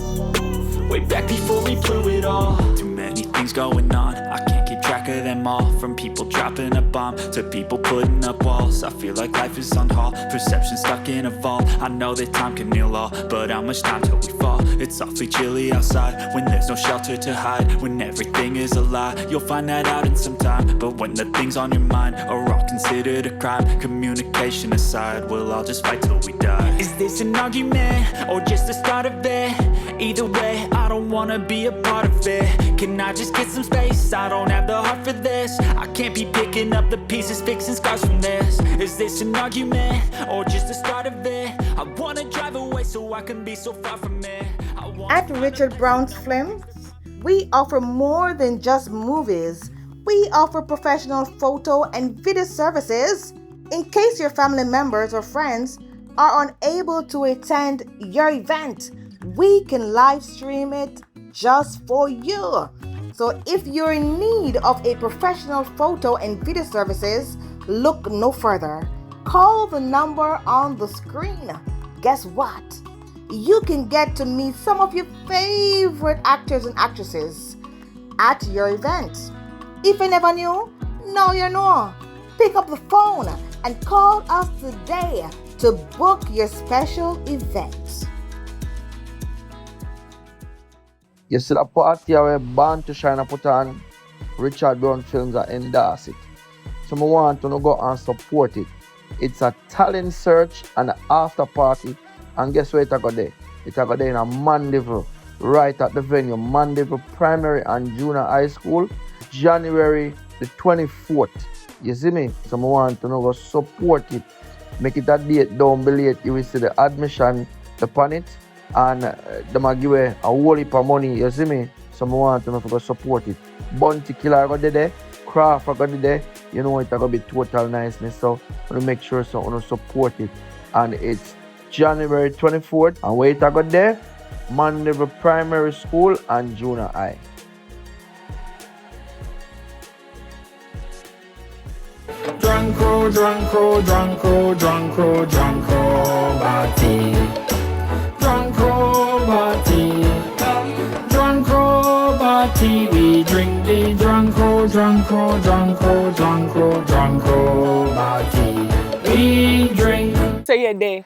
Way back before we blew it all. Too many things going on, I can't keep track of of them all. From people dropping a bomb to people putting up walls. I feel like life is on hold, perception stuck in a vault. I know that time can heal all, but how much time till we fall? It's awfully chilly outside when there's no shelter to hide. When everything is a lie, you'll find that out in some time. But when the things on your mind are all considered a crime, communication aside, we'll all just fight till we die. Is this an argument or just the start of it? Either way, I don't wanna be a part of it. Can I just get some space? I don't have the heart for this. I can't be picking up the pieces, fixing scars from this. Is this an argument or just the start of it? I wanna drive away so I can be so far from it. At Richard Brown's Films, we offer more than just movies. We offer professional photo and video services. In case your family members or friends are unable to attend your event, we can live stream it just for you. So if you're in need of a professional photo and video services, look no further. Call the number on the screen. Guess what? You can get to meet some of your favorite actors and actresses at your event. If you never knew, now you know. Pick up the phone and call us today to book your special event. You see the party where Born to Shine put on, Richard Brown Films are endorse it. So I want to go and support it. It's a talent search and after party. And guess where it got there? It got there in a Mandeville, right at the venue. Mandeville Primary and Junior High School, January the 24th. You see me? So I want to go support it. Make it a date down below. You will see the admission upon it. And they might give a whole heap of money, you see me? So I want to go support it. Bounty Killer got there, Craft got there. You know it's gonna be total niceness. So I want to make sure so I want to support it. And it's January 24th. And where it got there? Mandeville Primary School and Junior High. Drunko, drunko, drunko, drunko, drunko, party. Drunko party, drunko party. We drink the drunko, drunko, drunko, drunko, drunko party. We drink. So you're there.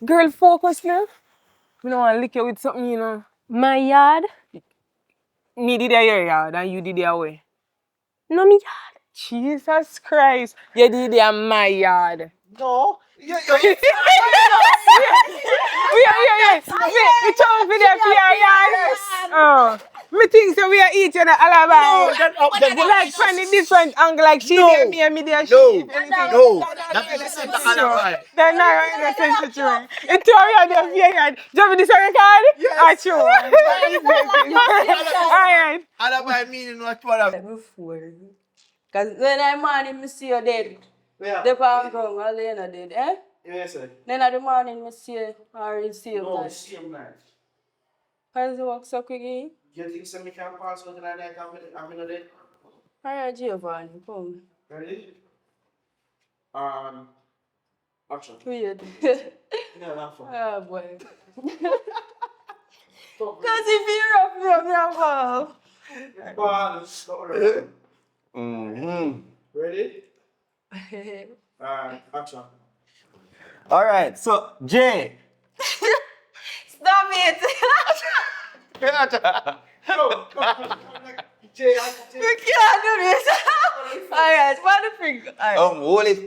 Girl, focus now. We don't want to lick you with something, you know. My yard? Me did your yard and you did your way. No, me yard. Jesus Christ. You did my yard. No. Yeah. We talk for the yard. Oh. Me think so we are eating an alibi. No, like from a different angle, like she there, me and me there, she. No. That is the alibi. They're not right in the sense it's all your yard. Do you have this record? Yes. Alright. Alibi meaning what I'm Before. Because when I'm morning, I see you dead. Yeah. The pound ground, all you know dead, eh? Yes, sir. Then at the morning, I see you already see you. No, same night. Because you walk so quickly. You think somebody can pass something like that? I'm in a day. Alright, Giovanni, come. Ready? Action. Weird. Yeah, that's fine. Oh boy. Because if you're rough, Ready? Action. All right, so Jay. Stop it! Jay, We can't do this. Alright, what the freak? Hold it.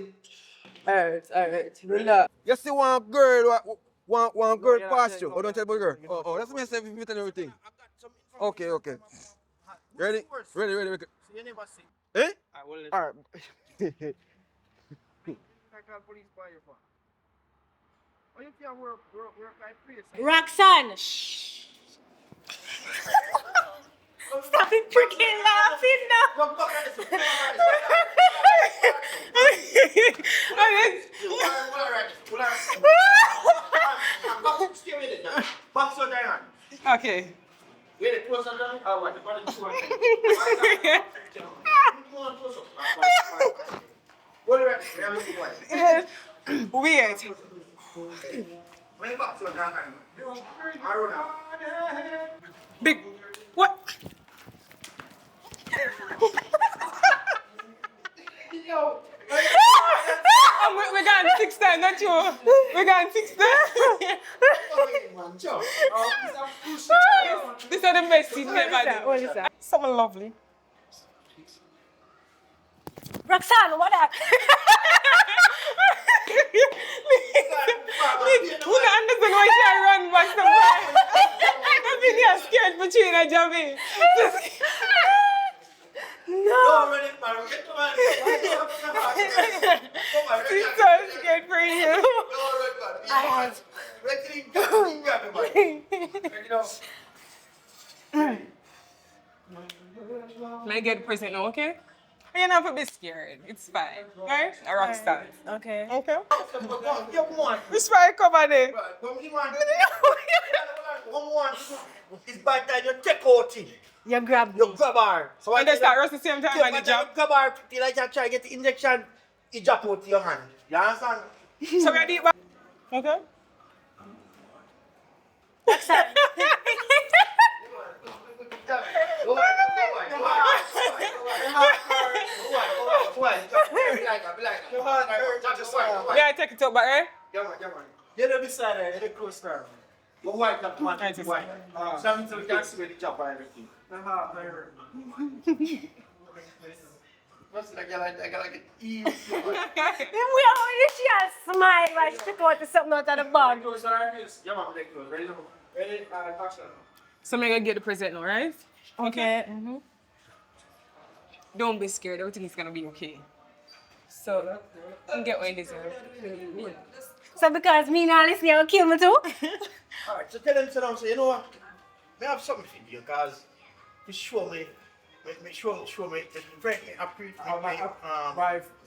Alright. Relax. You see one girl, one girl past you. Oh, don't tell about the girl. Oh, that's me say if you tell everything. Okay. Ready? Ready. Eh? Alright. Roxanne! Stop it freaking laughing now! Okay. Weird. Big. What? We got 6 times, not you. We got 6 times. These are the best seats ever. Someone lovely. Roxanne, what up? Who don't understand why she run back sometimes? I've been here scared for China, Jamie. No. She's so scared for you. Let me get the present now, okay? You're not to be scared. It's fine. Right? A rock star. Okay. Okay? Which way cover there? It's by the time you take out it. You grab me. You grab her. So And they start rush the same time yeah, and the but then job. you grab her till I try to get the injection, it drop out your hand. You understand? So we deep back. Okay? Roxanne. Yeah, take it up back, right? You know beside her, the close car. But white that one, white. Something so we can see where the chop and everything. What's like I like it easy. We already see her smile while she took out something out of the bag. Ready? Action. So I'm gonna get the present now, right? Okay. Don't be scared. Everything is gonna be okay. So, you get what you deserve. So because me not listening, you'll kill me too? Alright, so tell them, say, you know what? I have something for you, because you show me, very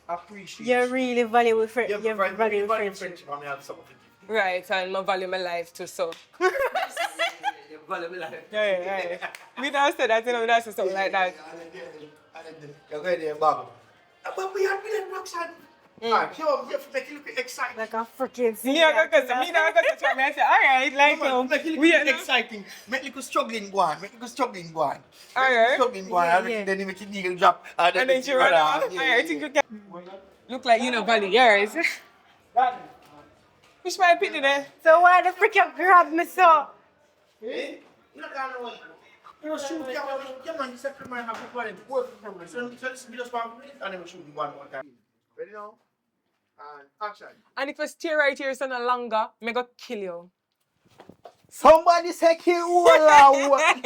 appreciate. You really value friendship. You value friendship, and I have something for you. Right, and I value my life too, so. You value my life. Yeah. We don't say that, we don't say something like that. You're ready, Bob. But we are really Roxanne. Alright, you have to make you look exciting. Like a freaking Me not gonna try me and say, alright, like make you look exciting. Make you struggling go on. Alright. Struggling go on. And then you make your needle drop. And then she run off. I think you can look like you know value yours. Which my pity there? So why the freak you grab me so? Eh? You don't know what. You shoot your man, you said to my have a point. Work from me. So just one minute and then we shoot you one more time. Ready now? And action. And if you stay right here so no longer, me go kill you. Somebody say kill Walla. What is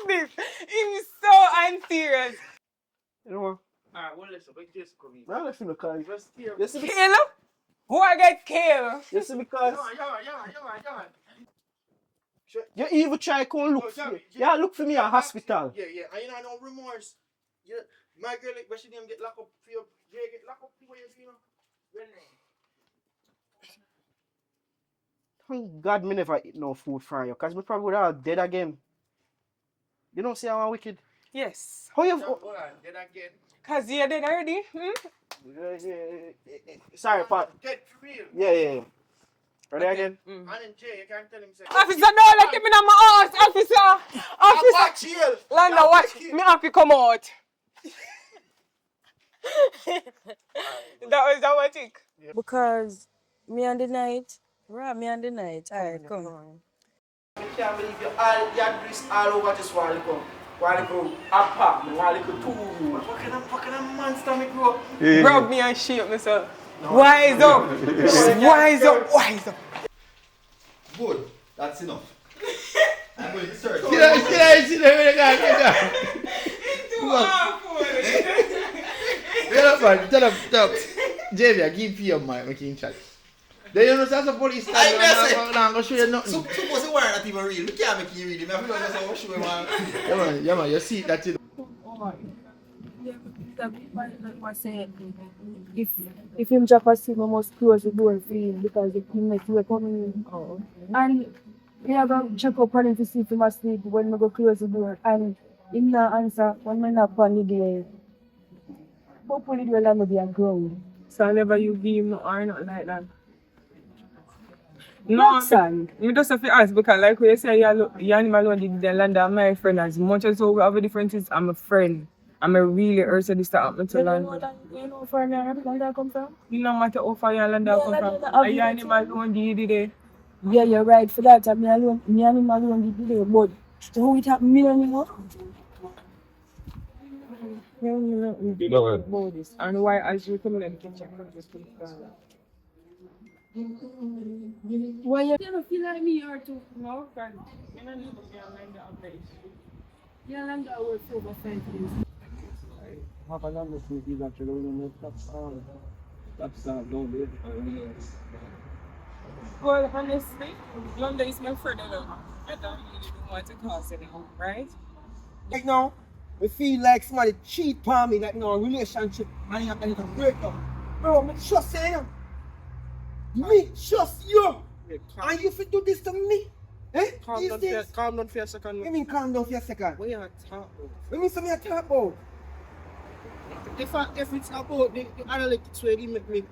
this? He's so unserious. You know what? Alright, well listen, but just come in. Now let's see the car. Just here. Kill? Who I get killed? You see because you even try to come look for me. Yeah, look for me at hospital. Yeah. And you know no remorse. Yeah, my girl like she didn't get locked up for your get locked up for you know. Thank God me never eat no food from you, because me probably would have dead again. You don't see how I'm wicked? Yes. How you hold on, dead again? Cause you're dead already. Sorry, Pat. Dead for real? Yeah. Ready again? And then Jay, you can't tell him say. Officer, no, like him in my house, officer. Chill. Landa, watch me have to come out. That was our thing. Because me and the night. Alright, come. I can't believe you all you had grease all over this while ago apartment, while ago 2 room. What kind of monster me grow? Rub me and shake myself. Wise up. Wise up. Good. That's enough. I'm going to search. See that Too awful. Tell him. Jamie, I give you my making chat. Then you know that's a police station. I'm not going to show you nothing. Suppose you weren't not even real. We can't make you read it. I'm not going to show you, man. Yeah, man. You see that you If him drop asleep, I must close the door for him because if him make you coming in. And we have to check up on him to see if he must sleep when we go close the door. And him not answer when we knock on the door. Hopefully the door will be a ground. So never you give him no or nothing like that. No, Roxanne. me just have to ask because like we say, you animal one did the land of my friend as much as how we have a differences, I'm a friend. I'm really urged this to happen to Landlord. You know where Landlord come from? It no matter how far your Landlord come from. I ain't him alone did it. Yeah, you're right for that. Me and him alone did it. But how it happen, me and him, About this. And why as you come in the kitchen, just why you don't feel like me or too? no, God. You don't need to be a Landlord place. Yeah, Landlord work for over 5 years. Have a number of things actually when you that's don't do it. Well, honestly, London is my friend. I don't really want to cause anyone, right? Like now, we feel like somebody cheat on me, like no relationship, and I can break up. Bro, me trust you. Me trust you. And you fit do this to me? Eh? Calm down for a second. You mean calm down for a second? What you talk about? What mean something you talk about? If it's about the analytics where you make me